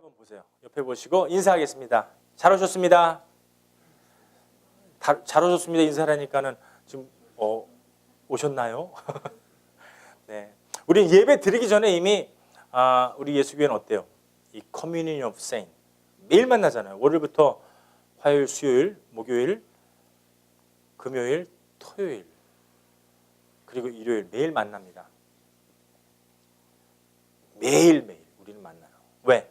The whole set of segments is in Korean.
한번 보세요. 옆에 보시고 인사하겠습니다. 잘 오셨습니다. 잘 오셨습니다. 인사하니까는 지금 오셨나요? 네, 우리 예배 드리기 전에 이미 우리 예수교회는 어때요? 이 Communion of Saints 매일 만나잖아요. 월요일부터 화요일, 수요일, 목요일, 금요일, 토요일 그리고 일요일 매일 만납니다. 매일매일 우리는 만나요. 왜?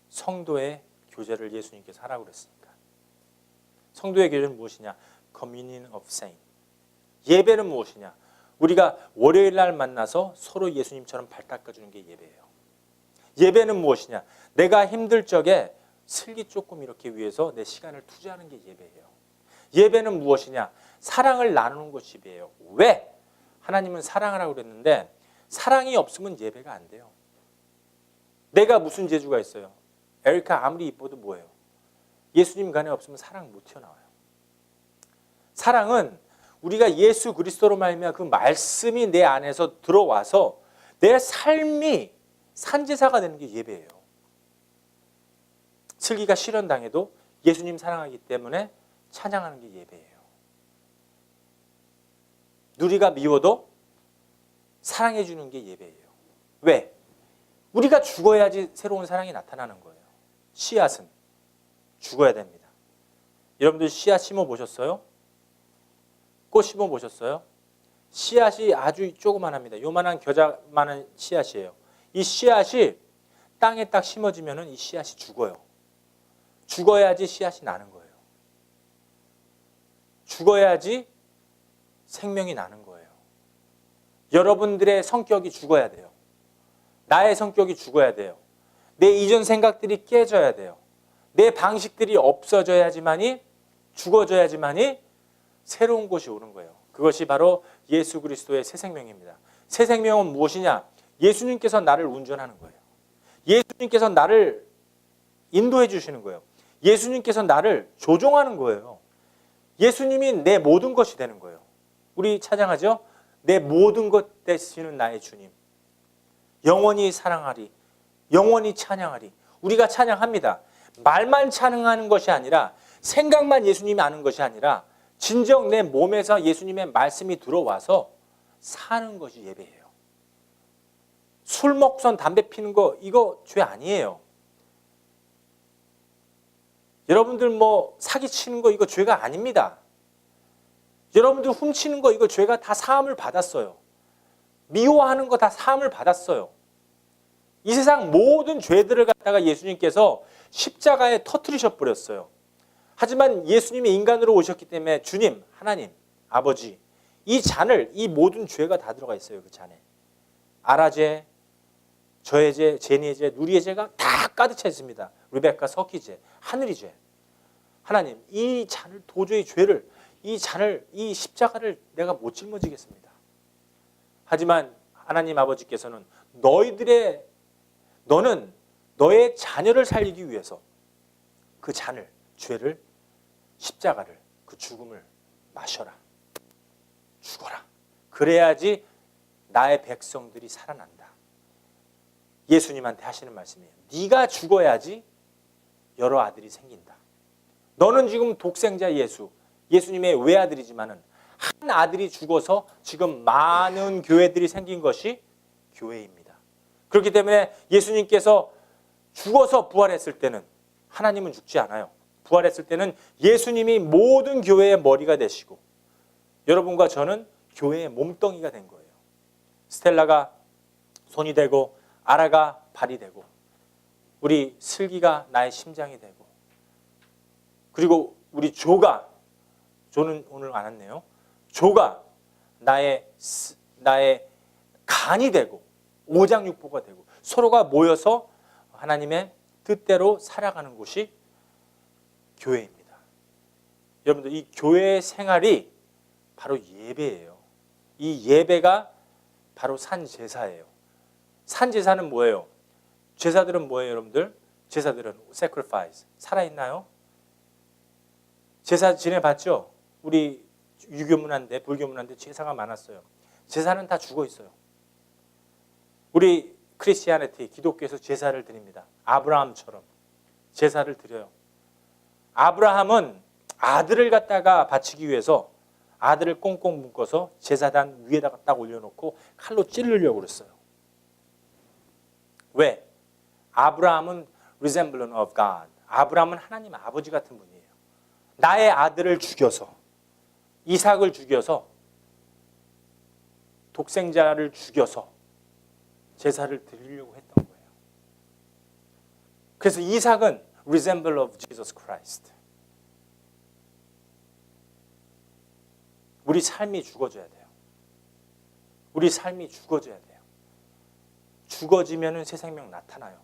성도의 교제를 예수님께서 하라고 그랬으니까. 성도의 교제는 무엇이냐? Communion of Saints. 예배는 무엇이냐? 우리가 월요일 날 만나서 서로 예수님처럼 발 닦아주는 게 예배예요. 예배는 무엇이냐? 내가 힘들 적에 슬기 조금 이렇게 위해서 내 시간을 투자하는 게 예배예요. 예배는 무엇이냐? 사랑을 나누는 것이 예배예요. 왜? 하나님은 사랑하라고 그랬는데 사랑이 없으면 예배가 안 돼요. 내가 무슨 재주가 있어요? 에리카 아무리 이뻐도 뭐예요? 예수님 간에 없으면 사랑 못 튀어나와요. 사랑은 우리가 예수 그리스도로 말미암아 그 말씀이 내 안에서 들어와서 내 삶이 산제사가 되는 게 예배예요. 슬기가 실현당해도 예수님 사랑하기 때문에 찬양하는 게 예배예요. 누리가 미워도 사랑해 주는 게 예배예요. 왜? 우리가 죽어야지 새로운 사랑이 나타나는 거예요. 씨앗은 죽어야 됩니다. 여러분들 씨앗 심어 보셨어요? 꽃 심어 보셨어요? 씨앗이 아주 조그만합니다. 요만한 겨자만한 씨앗이에요. 이 씨앗이 땅에 딱 심어지면은 이 씨앗이 죽어요. 죽어야지 씨앗이 나는 거예요. 죽어야지 생명이 나는 거예요. 여러분들의 성격이 죽어야 돼요. 나의 성격이 죽어야 돼요. 내 이전 생각들이 깨져야 돼요. 내 방식들이 없어져야지만이 죽어져야지만이 새로운 것이 오는 거예요. 그것이 바로 예수 그리스도의 새 생명입니다. 새 생명은 무엇이냐? 예수님께서 나를 운전하는 거예요. 예수님께서 나를 인도해 주시는 거예요. 예수님께서 나를 조종하는 거예요. 예수님이 내 모든 것이 되는 거예요. 우리 찬양하죠? 내 모든 것 되시는 나의 주님. 영원히 사랑하리. 영원히 찬양하리. 우리가 찬양합니다. 말만 찬양하는 것이 아니라 생각만 예수님이 아는 것이 아니라 진정 내 몸에서 예수님의 말씀이 들어와서 사는 것이 예배예요. 술 먹선 담배 피는 거 이거 죄 아니에요. 여러분들 뭐 사기치는 거 이거 죄가 아닙니다. 여러분들 훔치는 거 이거 죄가 다 사함을 받았어요. 미워하는 거 다 사함을 받았어요. 이 세상 모든 죄들을 갖다가 예수님께서 십자가에 터뜨리셔 버렸어요. 하지만 예수님이 인간으로 오셨기 때문에 주님, 하나님, 아버지 이 잔을 이 모든 죄가 다 들어가 있어요. 그 잔에. 아라죄, 저의 죄, 제니의 죄, 누리의 죄가 다 가득 차 있습니다. 리베카, 석희 죄, 하늘의 죄. 하나님, 이 잔을 도저히 죄를 이 잔을 이 십자가를 내가 못 짊어지겠습니다. 하지만 하나님 아버지께서는 너는 너의 자녀를 살리기 위해서 그 잔을, 죄를, 십자가를, 그 죽음을 마셔라. 죽어라. 그래야지 나의 백성들이 살아난다. 예수님한테 하시는 말씀이에요. 네가 죽어야지 여러 아들이 생긴다. 너는 지금 독생자 예수님의 외아들이지만은 한 아들이 죽어서 지금 많은 교회들이 생긴 것이 교회입니다. 그렇기 때문에 예수님께서 죽어서 부활했을 때는 하나님은 죽지 않아요. 부활했을 때는 예수님이 모든 교회의 머리가 되시고 여러분과 저는 교회의 몸뚱이가 된 거예요. 스텔라가 손이 되고 아라가 발이 되고 우리 슬기가 나의 심장이 되고 그리고 우리 조는 오늘 안 왔네요. 조가 나의 간이 되고 오장육부가 되고 서로가 모여서 하나님의 뜻대로 살아가는 곳이 교회입니다. 여러분들 이 교회의 생활이 바로 예배예요. 이 예배가 바로 산제사예요. 산제사는 뭐예요? 제사들은 뭐예요, 여러분들? 제사들은 sacrifice. 살아있나요? 제사 지내봤죠? 우리 유교문화인데 불교문화인데 제사가 많았어요. 제사는 다 죽어 있어요. 우리 크리스티아니티, 기독교에서 제사를 드립니다. 아브라함처럼 제사를 드려요. 아브라함은 아들을 갖다가 바치기 위해서 아들을 꽁꽁 묶어서 제사단 위에다가 딱 올려놓고 칼로 찌르려고 그랬어요. 왜? 아브라함은 resemblance of God. 아브라함은 하나님 아버지 같은 분이에요. 나의 아들을 죽여서, 이삭을 죽여서, 독생자를 죽여서 제사를 드리려고 했던 거예요. 그래서 이삭은 resemblance of Jesus Christ. 우리 삶이 죽어져야 돼요. 우리 삶이 죽어져야 돼요. 죽어지면 새 생명 나타나요.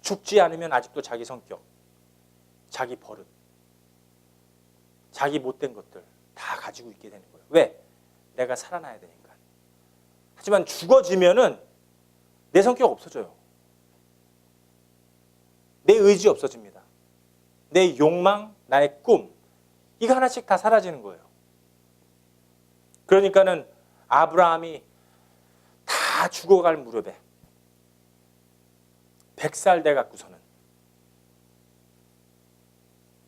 죽지 않으면 아직도 자기 성격, 자기 버릇, 자기 못된 것들 다 가지고 있게 되는 거예요. 왜? 내가 살아나야 되니까. 하지만 죽어지면은 내 성격 없어져요. 내 의지 없어집니다. 내 욕망, 나의 꿈, 이거 하나씩 다 사라지는 거예요. 그러니까는 아브라함이 다 죽어갈 무렵에 100살 돼 갖고서는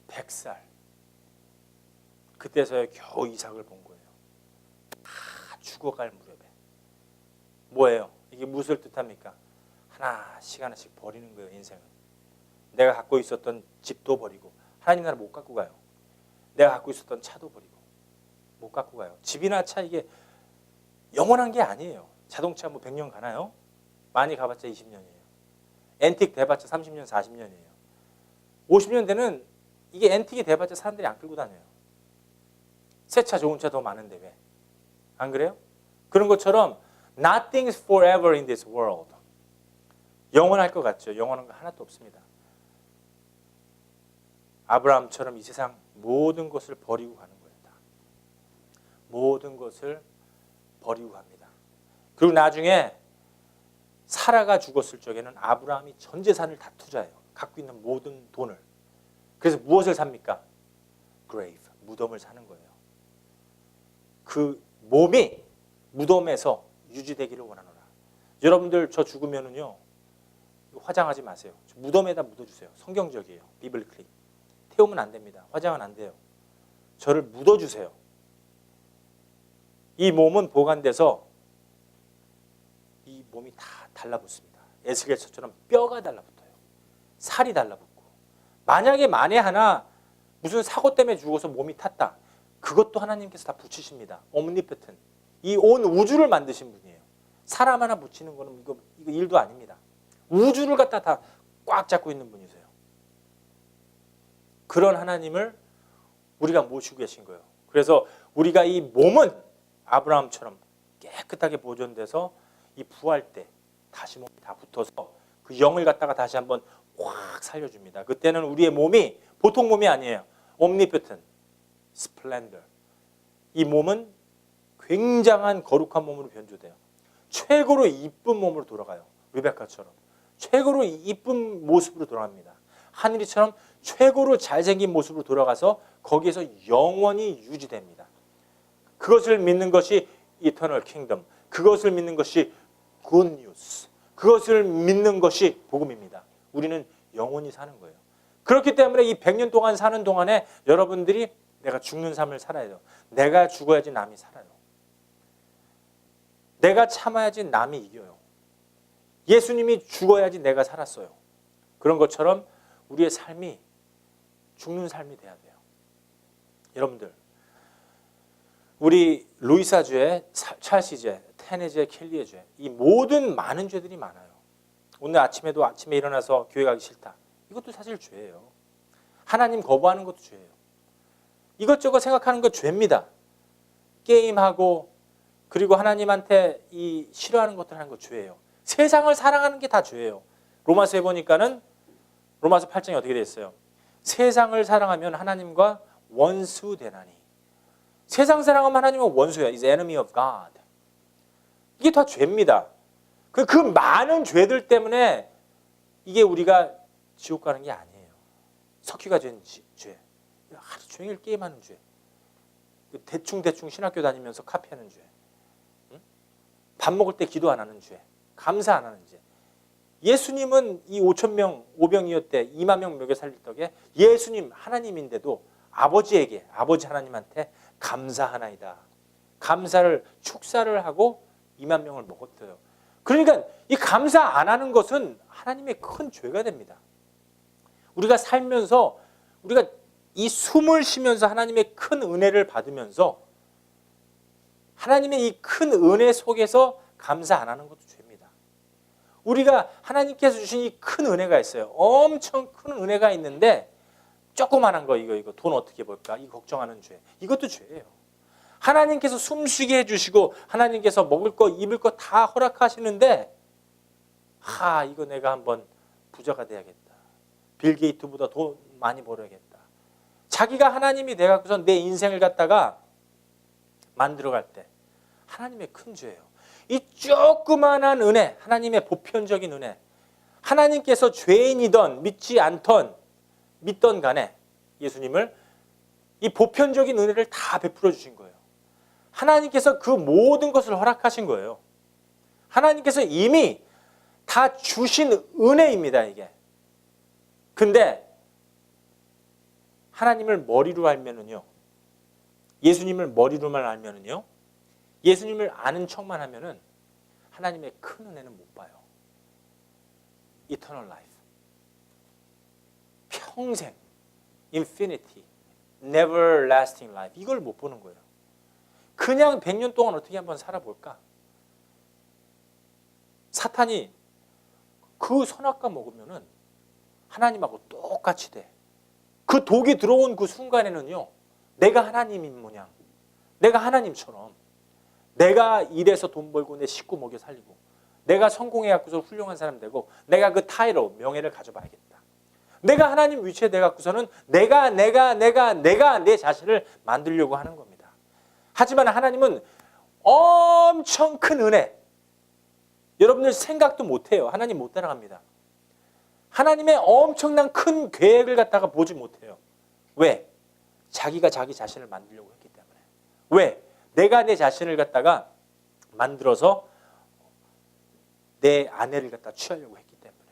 100살 그때서야 겨우 이삭을 본 거예요. 다 죽어갈 무렵에. 뭐예요? 이게 무엇을 뜻합니까? 하나씩 하나씩 버리는 거예요. 인생은. 내가 갖고 있었던 집도 버리고 하나님 나라 못 갖고 가요. 내가 갖고 있었던 차도 버리고 못 갖고 가요. 집이나 차 이게 영원한 게 아니에요. 자동차 뭐 100년 가나요? 많이 가봤자 20년이에요. 앤틱 돼봤자 30년, 40년이에요. 50년 되는 이게 앤틱이 돼봤자 사람들이 안 끌고 다녀요. 새 차, 좋은 차 더 많은데 왜? 안 그래요? 그런 것처럼 Nothing is forever in this world. 영원할 것 같죠? 영원한 거 하나도 없습니다. 아브라함처럼 이 세상 모든 것을 버리고 가는 거예요. 다. 모든 것을 버리고 갑니다. 그리고 나중에 사라가 죽었을 적에는 아브라함이 전 재산을 다 투자해요. 갖고 있는 모든 돈을. 그래서 무엇을 삽니까? grave, 무덤을 사는 거예요. 그 몸이 무덤에서 유지되기를 원하노라. 여러분들 저 죽으면은요 화장하지 마세요. 무덤에다 묻어주세요. 성경적이에요. 비블리클리. 태우면 안 됩니다. 화장은 안 돼요. 저를 묻어주세요. 이 몸은 보관돼서 이 몸이 다 달라붙습니다. 에스겔처럼 뼈가 달라붙어요. 살이 달라붙고. 만약에 만에 하나 무슨 사고 때문에 죽어서 몸이 탔다. 그것도 하나님께서 다 붙이십니다. omnipotent. 이 온 우주를 만드신 분이에요. 사람 하나 붙이는 거는 이거 일도 아닙니다. 우주를 갖다 다 꽉 잡고 있는 분이세요. 그런 하나님을 우리가 모시고 계신 거예요. 그래서 우리가 이 몸은 아브라함처럼 깨끗하게 보존돼서 이 부활 때 다시 몸이 다 붙어서 그 영을 갖다가 다시 한번 확 살려줍니다. 그때는 우리의 몸이 보통 몸이 아니에요. omnipotent, splendor. 이 몸은 굉장한 거룩한 몸으로 변조돼요. 최고로 이쁜 몸으로 돌아가요. 리베카처럼. 최고로 이쁜 모습으로 돌아갑니다. 하늘이처럼 최고로 잘생긴 모습으로 돌아가서 거기에서 영원히 유지됩니다. 그것을 믿는 것이 이터널 킹덤. 그것을 믿는 것이 굿 뉴스. 그것을 믿는 것이 복음입니다. 우리는 영원히 사는 거예요. 그렇기 때문에 이 100년 동안 사는 동안에 여러분들이 내가 죽는 삶을 살아야 돼요. 내가 죽어야지 남이 살아요. 내가 참아야지 남이 이겨요. 예수님이 죽어야지 내가 살았어요. 그런 것처럼 우리의 삶이 죽는 삶이 돼야 돼요. 여러분들, 우리 루이사 죄, 찰시 죄, 테네 죄, 켈리의 죄, 이 모든 많은 죄들이 많아요. 오늘 아침에도 아침에 일어나서 교회 가기 싫다. 이것도 사실 죄예요. 하나님 거부하는 것도 죄예요. 이것저것 생각하는 거 죄입니다. 게임하고 그리고 하나님한테 이 싫어하는 것들 하는 거 죄예요. 세상을 사랑하는 게 다 죄예요. 로마서에 보니까는 로마서 8장에 어떻게 되어 있어요? 세상을 사랑하면 하나님과 원수 되나니. 세상 사랑하면 하나님은 원수야. Is enemy of God. 이게 다 죄입니다. 그 많은 죄들 때문에 이게 우리가 지옥 가는 게 아니에요. 석희가 죄. 하루 종일 게임하는 죄. 대충 신학교 다니면서 카피하는 죄. 밥 먹을 때 기도 안 하는 죄. 감사 안 하는 죄. 예수님은 이 5천 명 오병이었대 2만 명 먹여 살릴 덕에 예수님 하나님인데도 아버지에게 아버지 하나님한테 감사하나이다. 감사를 축사를 하고 2만 명을 먹었대요. 그러니까 이 감사 안 하는 것은 하나님의 큰 죄가 됩니다. 우리가 살면서 우리가 이 숨을 쉬면서 하나님의 큰 은혜를 받으면서 하나님의 이 큰 은혜 속에서 감사 안 하는 것도 죄입니다. 우리가 하나님께서 주신 이 큰 은혜가 있어요. 엄청 큰 은혜가 있는데 조그만한 거 이거 돈 어떻게 벌까? 이 걱정하는 죄. 이것도 죄예요. 하나님께서 숨쉬게 해주시고 하나님께서 먹을 거 입을 거 다 허락하시는데 이거 내가 한번 부자가 돼야겠다. 빌 게이트보다 돈 많이 벌어야겠다. 자기가 하나님이 돼갖고서 내 인생을 갖다가 만들어갈 때 하나님의 큰 죄예요. 이 조그만한 은혜, 하나님의 보편적인 은혜, 하나님께서 죄인이던 믿던 간에 예수님을 이 보편적인 은혜를 다 베풀어 주신 거예요. 하나님께서 그 모든 것을 허락하신 거예요. 하나님께서 이미 다 주신 은혜입니다, 이게. 근데 하나님을 머리로 알면은요, 예수님을 머리로만 알면은요, 예수님을 아는 척만 하면은 하나님의 큰 은혜는 못 봐요. Eternal life. 평생, infinity, never lasting life. 이걸 못 보는 거예요. 그냥 100년 동안 어떻게 한번 살아볼까? 사탄이 그 선악과 먹으면은 하나님하고 똑같이 돼. 그 독이 들어온 그 순간에는요, 내가 하나님인 모양, 내가 하나님처럼 내가 일해서 돈 벌고 내 식구 먹여 살리고 내가 성공해갖고서 훌륭한 사람 되고 내가 그 타이로 명예를 가져봐야겠다. 내가 하나님 위치에 돼갖고서는 내가 내 자신을 만들려고 하는 겁니다. 하지만 하나님은 엄청 큰 은혜, 여러분들 생각도 못해요. 하나님 못 따라갑니다. 하나님의 엄청난 큰 계획을 갖다가 보지 못해요. 왜? 자기가 자기 자신을 만들려고 했기 때문에. 왜? 내가 내 자신을 갖다가 만들어서 내 아내를 갖다 취하려고 했기 때문에.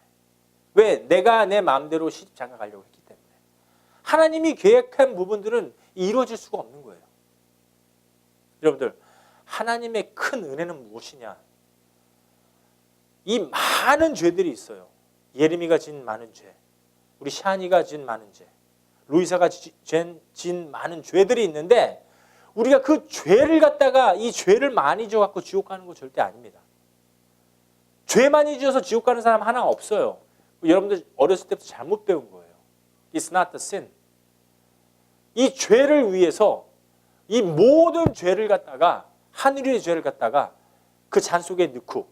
왜? 내가 내 마음대로 시집 장가 가려고 했기 때문에. 하나님이 계획한 부분들은 이루어질 수가 없는 거예요. 여러분들, 하나님의 큰 은혜는 무엇이냐? 이 많은 죄들이 있어요. 예레미가 진 많은 죄, 우리 샤니가 진 많은 죄, 루이사가 진 많은 죄들이 있는데 우리가 그 죄를 갖다가 이 죄를 많이 지어갖고 지옥 가는 거 절대 아닙니다. 죄 많이 지어서 지옥 가는 사람 하나 없어요. 여러분들 어렸을 때부터 잘못 배운 거예요. It's not the sin. 이 죄를 위해서 이 모든 죄를 갖다가 하늘의 죄를 갖다가 그 잔 속에 넣고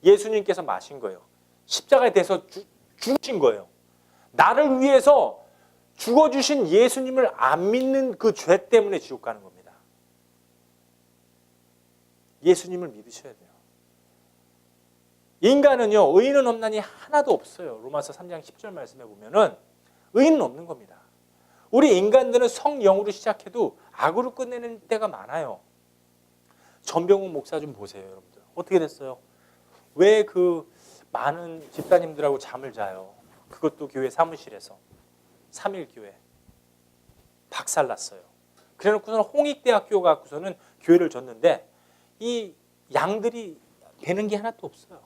예수님께서 마신 거예요. 십자가에 대서 죽으신 거예요. 나를 위해서 죽어주신 예수님을 안 믿는 그 죄 때문에 지옥 가는 겁니다. 예수님을 믿으셔야 돼요. 인간은요, 의인은 없나니 하나도 없어요. 로마서 3장 10절 말씀에 보면은 의인은 없는 겁니다. 우리 인간들은 성령으로 시작해도 악으로 끝내는 때가 많아요. 전병훈 목사 좀 보세요, 여러분들. 어떻게 됐어요? 왜 그 많은 집사님들하고 잠을 자요? 그것도 교회 사무실에서. 3.1교회. 박살났어요. 그래놓고서는 홍익대학교 갖고서는 교회를 줬는데 이 양들이 되는 게 하나도 없어요.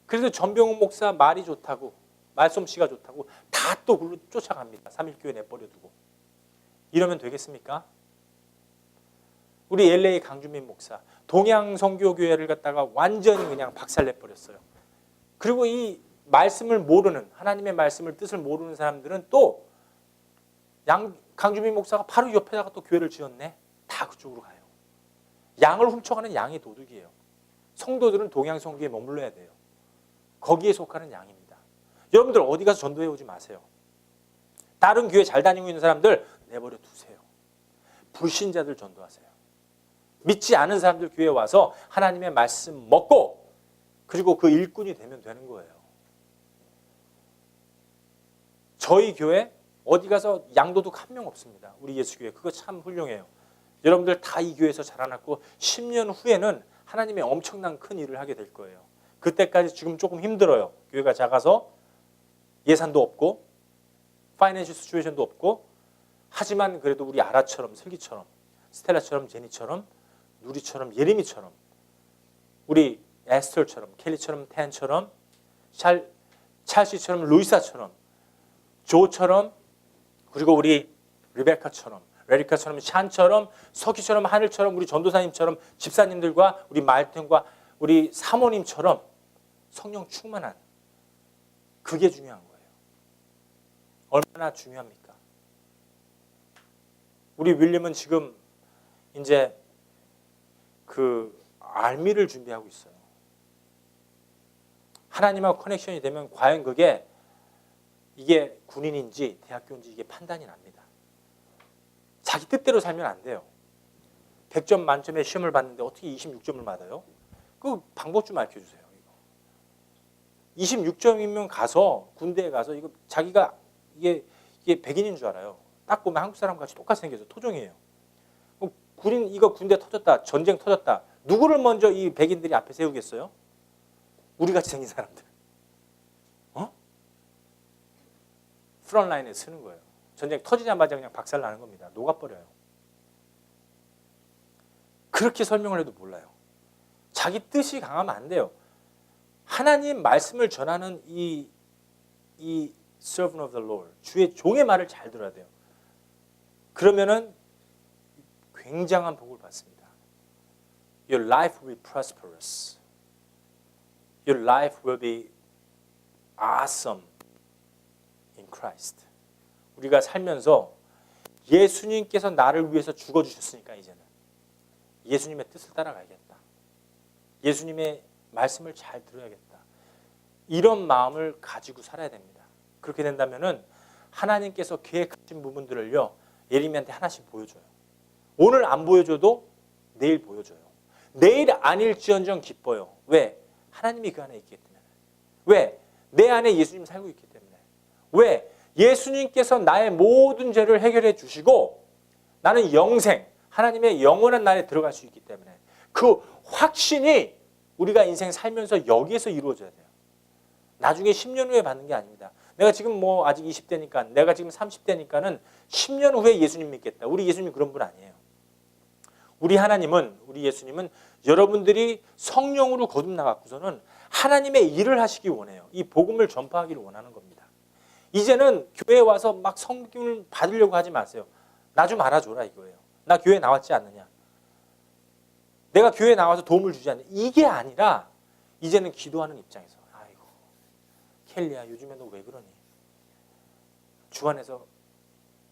그래서 전병훈 목사 말이 좋다고, 말솜씨가 좋다고 다 또 글로 쫓아갑니다. 3.1교회 내버려두고. 이러면 되겠습니까? 우리 LA 강주민 목사, 동양선교교회를 갖다가 완전히 그냥 박살내버렸어요. 그리고 이 말씀을 모르는, 하나님의 말씀을 뜻을 모르는 사람들은 또 강주민 목사가 바로 옆에다가 또 교회를 지었네. 다 그쪽으로 가요. 양을 훔쳐가는 양이 도둑이에요. 성도들은 동양선교에 머물러야 돼요. 거기에 속하는 양입니다. 여러분들 어디 가서 전도해 오지 마세요. 다른 교회 잘 다니고 있는 사람들 내버려 두세요. 불신자들 전도하세요. 믿지 않은 사람들 교회에 와서 하나님의 말씀 먹고 그리고 그 일꾼이 되면 되는 거예요. 저희 교회 어디 가서 양도둑 한 명 없습니다. 우리 예수교회. 그거 참 훌륭해요. 여러분들 다 이 교회에서 자라났고 10년 후에는 하나님의 엄청난 큰 일을 하게 될 거예요. 그때까지 지금 조금 힘들어요. 교회가 작아서 예산도 없고 파이낸셜 시츄에이션도 없고 하지만 그래도 우리 아라처럼 슬기처럼 스텔라처럼 제니처럼 누리처럼 예림이처럼 우리 에스터처럼 켈리처럼 텐처럼 찰시처럼 루이사처럼 조처럼 그리고 우리 리베카처럼 레리카처럼 샨처럼 서키처럼 하늘처럼 우리 전도사님처럼 집사님들과 우리 말튼과 우리 사모님처럼 성령 충만한 그게 중요한 거예요. 얼마나 중요합니까? 우리 윌리엄은 지금 이제 그 알미를 준비하고 있어요. 하나님하고 커넥션이 되면 과연 그게 이게 군인인지 대학교인지 이게 판단이 납니다. 자기 뜻대로 살면 안 돼요. 100점 만점에 시험을 봤는데 어떻게 26점을 받아요? 그 방법 좀 알려주세요. 26점이면 가서 군대에 가서 이거 자기가 이게 백인인 줄 알아요. 딱 보면 한국 사람 같이 똑같이 생겨서 토종이에요. 군인 이거 군대 터졌다, 전쟁 터졌다. 누구를 먼저 이 백인들이 앞에 세우겠어요? 우리 같이 생긴 사람들. 프론라인에 쓰는 거예요. 전쟁 터지자마자 그냥 박살 나는 겁니다. 녹아버려요. 그렇게 설명을 해도 몰라요. 자기 뜻이 강하면 안 돼요. 하나님 말씀을 전하는 이 servant of the Lord, 주의 종의 말을 잘 들어야 돼요. 그러면은 굉장한 복을 받습니다. Your life will be prosperous. Your life will be awesome in Christ. 우리가 살면서 예수님께서 나를 위해서 죽어주셨으니까 이제는 예수님의 뜻을 따라가야겠다. 예수님의 말씀을 잘 들어야겠다. 이런 마음을 가지고 살아야 됩니다. 그렇게 된다면은 하나님께서 계획하신 부분들을요 예림이한테 하나씩 보여줘요. 오늘 안 보여줘도 내일 보여줘요. 내일 아닐지언정 기뻐요. 왜? 하나님이 그 안에 있기 때문에. 왜? 내 안에 예수님 살고 있기 때문에. 왜? 예수님께서 나의 모든 죄를 해결해 주시고 나는 영생, 하나님의 영원한 나라에 들어갈 수 있기 때문에 그 확신이 우리가 인생 살면서 여기에서 이루어져야 돼요. 나중에 10년 후에 받는 게 아닙니다. 내가 지금 뭐 아직 20대니까 내가 지금 30대니까는 10년 후에 예수님 믿겠다. 우리 예수님 그런 분 아니에요. 우리 하나님은, 우리 예수님은 여러분들이 성령으로 거듭나갖고서는 하나님의 일을 하시기 원해요. 이 복음을 전파하기를 원하는 겁니다. 이제는 교회에 와서 막 성경을 받으려고 하지 마세요. 나 좀 알아줘라 이거예요. 나 교회 나왔지 않느냐. 내가 교회에 나와서 도움을 주지 않느냐. 이게 아니라 이제는 기도하는 입장에서 아이고 켈리야 요즘에 너 왜 그러니. 주 안에서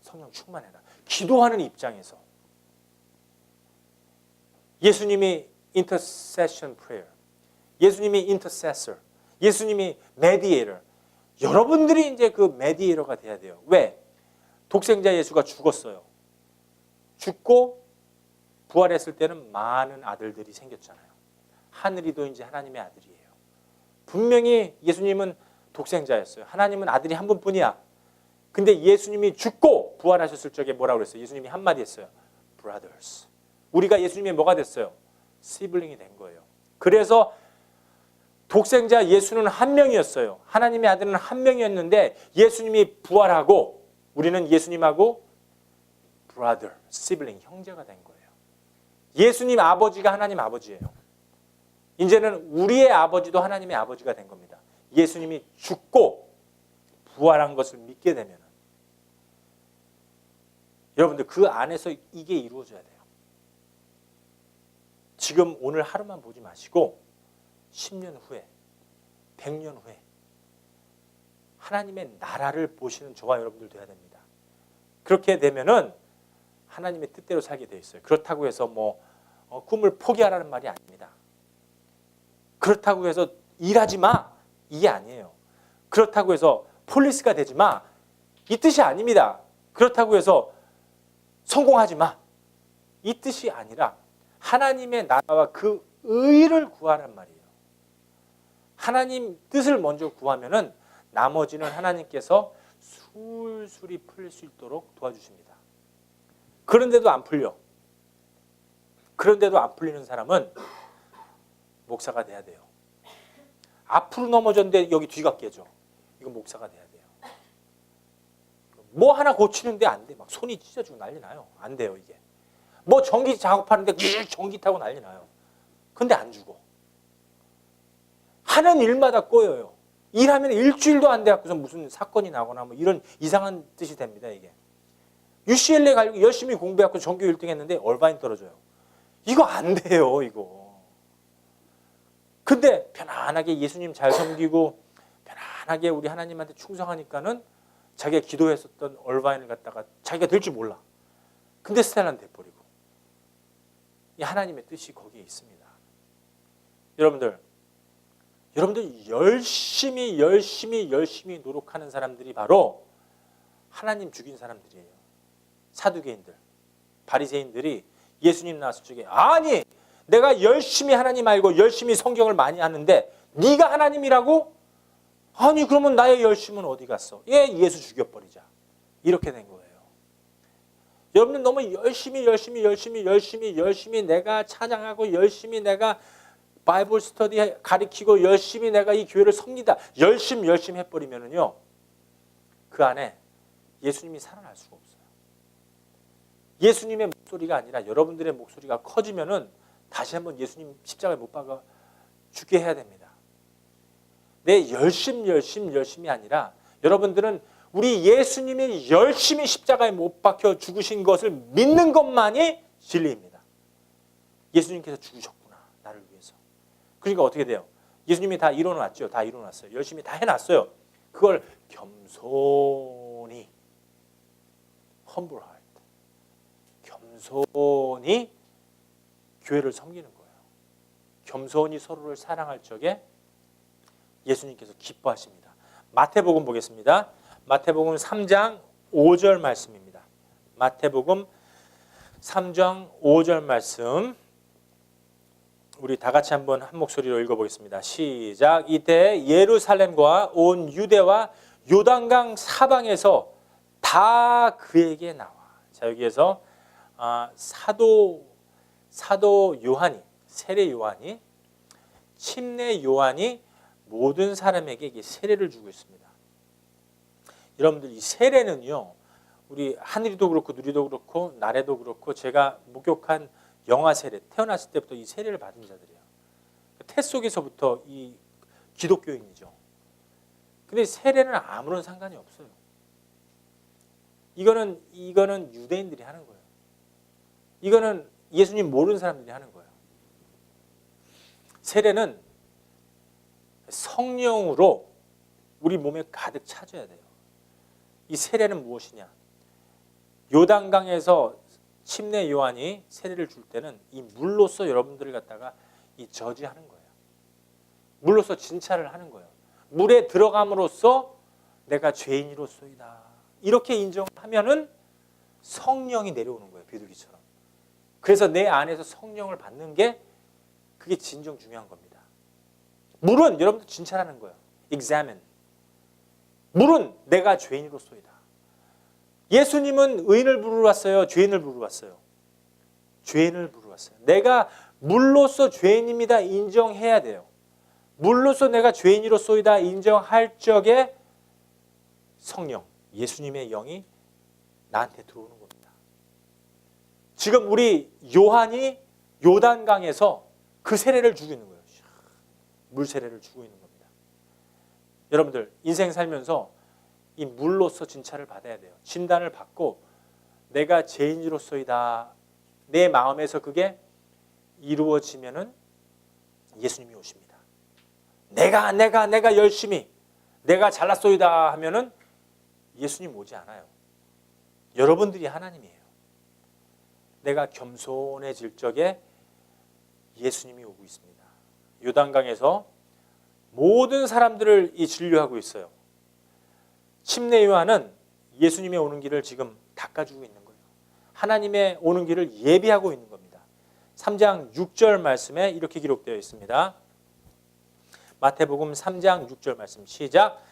성령 충만해라. 기도하는 입장에서 예수님이 intercession prayer, 예수님이 intercessor, 예수님이 mediator. 여러분들이 이제 그 메디에이터가 돼야 돼요. 왜? 독생자 예수가 죽었어요. 죽고 부활했을 때는 많은 아들들이 생겼잖아요. 하늘이도 이제 하나님의 아들이에요. 분명히 예수님은 독생자였어요. 하나님은 아들이 한 분뿐이야. 근데 예수님이 죽고 부활하셨을 적에 뭐라고 그랬어요? 예수님이 한마디 했어요. Brothers. 우리가 예수님의 뭐가 됐어요? 시블링이 된 거예요. 그래서 독생자 예수는 한 명이었어요. 하나님의 아들은 한 명이었는데 예수님이 부활하고 우리는 예수님하고 brother, sibling, 형제가 된 거예요. 예수님 아버지가 하나님 아버지예요. 이제는 우리의 아버지도 하나님의 아버지가 된 겁니다. 예수님이 죽고 부활한 것을 믿게 되면 여러분들 그 안에서 이게 이루어져야 돼요. 지금 오늘 하루만 보지 마시고 10년 후에, 100년 후에 하나님의 나라를 보시는 저와 여러분들 돼야 됩니다. 그렇게 되면은 하나님의 뜻대로 살게 돼 있어요. 그렇다고 해서 뭐 꿈을 포기하라는 말이 아닙니다. 그렇다고 해서 일하지 마 이게 아니에요. 그렇다고 해서 폴리스가 되지 마 이 뜻이 아닙니다. 그렇다고 해서 성공하지 마 이 뜻이 아니라 하나님의 나라와 그 의를 구하란 말이에요. 하나님 뜻을 먼저 구하면은 나머지는 하나님께서 술술이 풀릴 수 있도록 도와주십니다. 그런데도 안 풀려. 그런데도 안 풀리는 사람은 목사가 돼야 돼요. 앞으로 넘어졌는데 여기 뒤가 깨져. 이거 목사가 돼야 돼요. 뭐 하나 고치는데 안 돼. 막 손이 찢어지고 난리 나요. 안 돼요 이게. 뭐 전기 작업하는데 전기 타고 난리 나요. 근데 안 죽어. 하는 일마다 꼬여요. 일하면 일주일도 안 돼갖고서 무슨 사건이 나거나 뭐 이런 이상한 뜻이 됩니다 이게. UCLA 가려고 열심히 공부해갖고 전교 1등 했는데 얼바인 떨어져요. 이거 안 돼요 이거. 근데 편안하게 예수님 잘 섬기고 편안하게 우리 하나님한테 충성하니까는 자기가 기도했었던 얼바인을 갖다가 자기가 될 줄 몰라. 근데 스텔라는 돼버리고. 이 하나님의 뜻이 거기에 있습니다. 여러분들 열심히 노력하는 사람들이 바로 하나님 죽인 사람들이에요. 사두개인들, 바리새인들이 예수님 나왔을 적에 아니 내가 열심히 하나님 알고 열심히 성경을 많이 하는데 네가 하나님이라고? 아니 그러면 나의 열심은 어디 갔어? 예수 죽여버리자. 이렇게 된 거예요. 여러분들 너무 열심히 내가 찬양하고 열심히 내가 바이블 스터디 가르치고 열심히 내가 이 교회를 섬기다 열심히 해버리면은요 그 안에 예수님이 살아날 수가 없어요. 예수님의 목소리가 아니라 여러분들의 목소리가 커지면은 다시 한번 예수님 십자가에 못 박아 죽게 해야 됩니다. 내 열심히 아니라 여러분들은 우리 예수님이 열심히 십자가에 못 박혀 죽으신 것을 믿는 것만이 진리입니다. 예수님께서 죽으셨구나 나를 위해서. 그러니까 어떻게 돼요? 예수님이 다 이뤄놨죠. 다 이뤄놨어요. 열심히 다 해놨어요. 그걸 겸손히 humble heart 겸손히 교회를 섬기는 거예요. 겸손히 서로를 사랑할 적에 예수님께서 기뻐하십니다. 마태복음 보겠습니다. 마태복음 3장 5절 말씀입니다. 마태복음 3장 5절 말씀 우리 다 같이 한번 한 목소리로 읽어보겠습니다. 시작. 이때 예루살렘과 온 유대와 요단강 사방에서 다 그에게 나와. 자 여기에서 사도 요한이 세례 요한이 침례 요한이 모든 사람에게 세례를 주고 있습니다. 여러분들 이 세례는요 우리 하늘이도 그렇고 누리도 그렇고 나래도 그렇고 제가 목격한 영아 세례 태어났을 때부터 이 세례를 받은 자들이에요. 태 속에서부터 이 기독교인이죠. 근데 세례는 아무런 상관이 없어요. 이거는 유대인들이 하는 거예요. 이거는 예수님 모르는 사람들이 하는 거예요. 세례는 성령으로 우리 몸에 가득 차줘야 돼요. 이 세례는 무엇이냐? 요단강에서 침례 요한이 세례를 줄 때는 이 물로서 여러분들을 갖다가 이 저지하는 거예요. 물로서 진찰을 하는 거예요. 물에 들어감으로써 내가 죄인이로소이다. 이렇게 인정하면은 성령이 내려오는 거예요. 비둘기처럼. 그래서 내 안에서 성령을 받는 게 그게 진정 중요한 겁니다. 물은 여러분들 진찰하는 거예요. examine. 물은 내가 죄인으로소이다. 예수님은 의인을 부르러 왔어요? 죄인을 부르러 왔어요? 죄인을 부르러 왔어요. 내가 물로서 죄인입니다. 인정해야 돼요. 물로서 내가 죄인이로소이다 인정할 적에 성령, 예수님의 영이 나한테 들어오는 겁니다. 지금 우리 요한이 요단강에서 그 세례를 주고 있는 거예요. 물 세례를 주고 있는 겁니다. 여러분들 인생 살면서 이 물로서 진찰을 받아야 돼요. 진단을 받고 내가 죄인으로서이다. 내 마음에서 그게 이루어지면은 예수님이 오십니다. 내가 열심히 내가 잘났소이다 하면은 예수님 오지 않아요. 여러분들이 하나님이에요. 내가 겸손해질 적에 예수님이 오고 있습니다. 요단강에서 모든 사람들을 이 진료하고 있어요. 침례 요한은 예수님의 오는 길을 지금 닦아주고 있는 거예요. 하나님의 오는 길을 예비하고 있는 겁니다. 3장 6절 말씀에 이렇게 기록되어 있습니다. 마태복음 3장 6절 말씀 시작.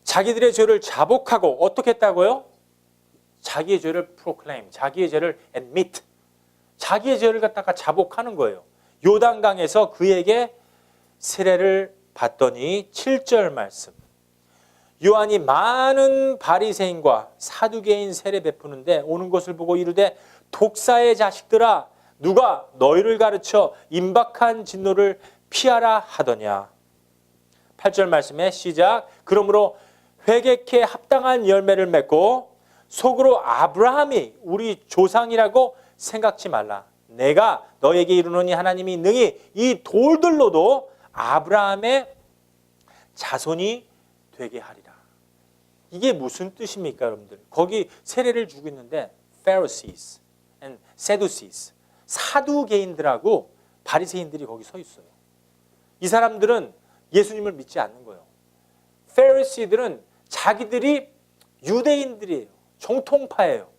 자기들의 죄를 자복하고 어떻게 했다고요? 자기의 죄를 proclaim, 자기의 죄를 admit, 자기의 죄를 갖다가 자복하는 거예요. 요단강에서 그에게 세례를 봤더니 7절 말씀. 요한이 많은 바리새인과 사두개인 세례 베푸는데 오는 것을 보고 이르되 독사의 자식들아 누가 너희를 가르쳐 임박한 진노를 피하라 하더냐. 8절 말씀에 시작. 그러므로 회개케 합당한 열매를 맺고 속으로 아브라함이 우리 조상이라고 생각지 말라. 내가 너에게 이르노니 하나님이 능히 이 돌들로도 아브라함의 자손이 되게 하리라. 이게 무슨 뜻입니까, 여러분들? 거기 세례를 주고 있는데 Pharisees and Sadducees, 사두개인들하고 바리새인들이 거기 서 있어요. 이 사람들은 예수님을 믿지 않는 거예요. Pharisee들은 자기들이 유대인들이에요. 정통파예요.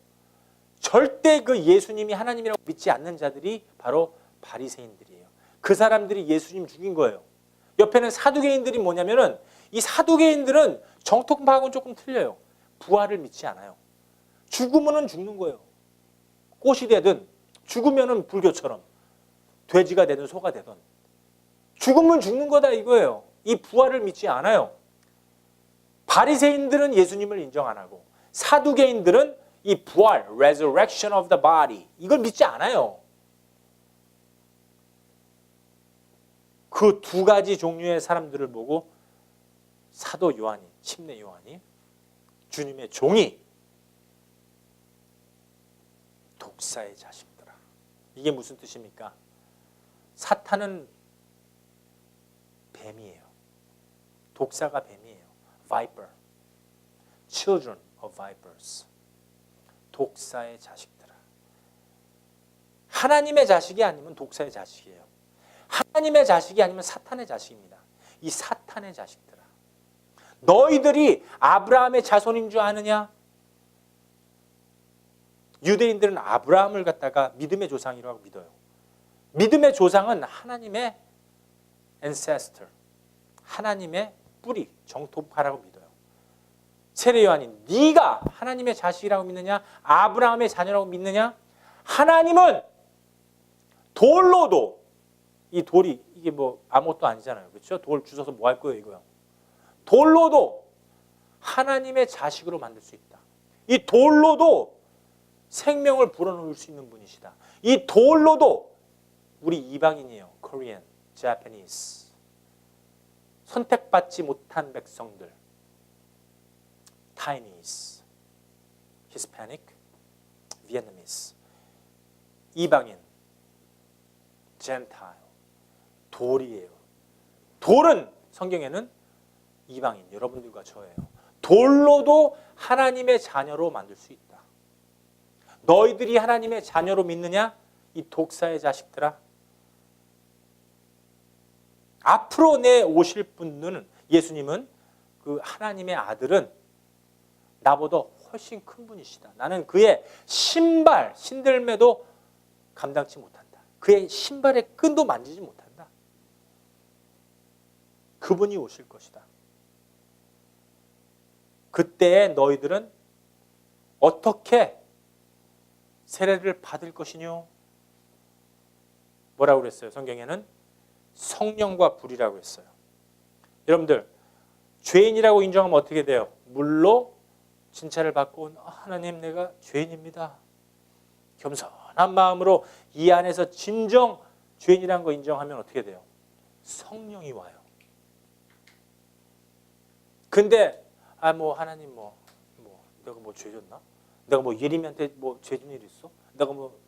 절대 그 예수님이 하나님이라고 믿지 않는 자들이 바로 바리새인들이에요. 그 사람들이 예수님 죽인 거예요. 옆에는 사두개인들이 뭐냐면은 이 사두개인들은 정통파하고는 조금 틀려요. 부활을 믿지 않아요. 죽으면은 죽는 거예요. 꽃이 되든 죽으면은 불교처럼 돼지가 되든 소가 되든 죽으면 죽는 거다 이거예요. 이 부활을 믿지 않아요. 바리새인들은 예수님을 인정 안 하고 사두개인들은 이 부활, resurrection of the body 이걸 믿지 않아요. 그 두 가지 종류의 사람들을 보고 사도 요한이, 침례 요한이 주님의 종이 독사의 자식들아. 이게 무슨 뜻입니까? 사탄은 뱀이에요. 독사가 뱀이에요. Viper, children of vipers. 독사의 자식들아. 하나님의 자식이 아니면 독사의 자식이에요. 하나님의 자식이 아니면 사탄의 자식입니다. 이 사탄의 자식들아. 너희들이 아브라함의 자손인 줄 아느냐? 유대인들은 아브라함을 갖다가 믿음의 조상이라고 믿어요. 믿음의 조상은 하나님의 ancestor, 하나님의 뿌리, 정통파라고 믿어요. 세례 요한이 네가 하나님의 자식이라고 믿느냐? 아브라함의 자녀라고 믿느냐? 하나님은 돌로도 이 돌이 이게 뭐 아무것도 아니잖아요. 그렇죠? 돌 주워서 뭐 할 거예요, 이거요. 돌로도 하나님의 자식으로 만들 수 있다. 이 돌로도 생명을 불어넣을 수 있는 분이시다. 이 돌로도 우리 이방인이에요. Korean, Japanese. 선택받지 못한 백성들. Chinese, Hispanic, Vietnamese. 이방인, Gentile. 돌이에요. 돌은 성경에는 이방인, 여러분들과 저예요. 돌로도 하나님의 자녀로 만들 수 있다. 너희들이 하나님의 자녀로 믿느냐? 이 독사의 자식들아. 앞으로 내 오실 분은 예수님은 그 하나님의 아들은 나보다 훨씬 큰 분이시다. 나는 그의 신발, 신들매도 감당치 못한다. 그의 신발의 끈도 만지지 못한다. 그분이 오실 것이다. 그때 너희들은 어떻게 세례를 받을 것이뇨? 뭐라고 그랬어요? 성경에는 성령과 불이라고 했어요. 여러분들 죄인이라고 인정하면 어떻게 돼요? 물로 진찰을 받고 하나님 내가 죄인입니다. 겸손한 마음으로 이 안에서 진정 죄인이라는 거 인정하면 어떻게 돼요? 성령이 와요. 근데 뭐 하나님 내가 뭐 죄졌나? 내가 뭐 예림이한테 뭐 죄진 일 있어? 내가 뭐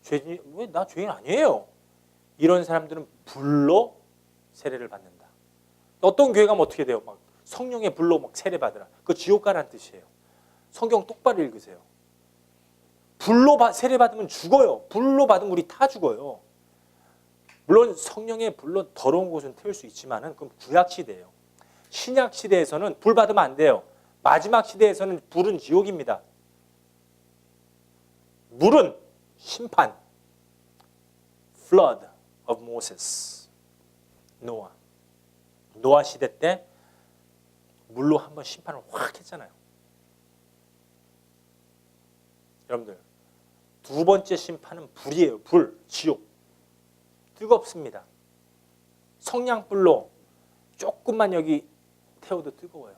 죄진 왜 나 죄인 아니에요? 이런 사람들은 불로 세례를 받는다. 어떤 교회 가면 어떻게 돼요? 막 성령의 불로 막 세례 받으라. 그 지옥 가라는 뜻이에요. 성경 똑바로 읽으세요. 불로 세례 받으면 죽어요. 불로 받으면 우리 다 죽어요. 물론 성령의 불로 더러운 곳은 태울 수 있지만은 그건 구약 시대예요. 신약 시대에서는 불 받으면 안 돼요. 마지막 시대에서는 불은 지옥입니다. 물은 심판. Flood of Moses. 노아 시대 때 물로 한번 심판을 확 했잖아요. 여러분들 두 번째 심판은 불이에요. 불, 지옥. 뜨겁습니다. 성냥불로 조금만 여기 태워도 뜨거워요.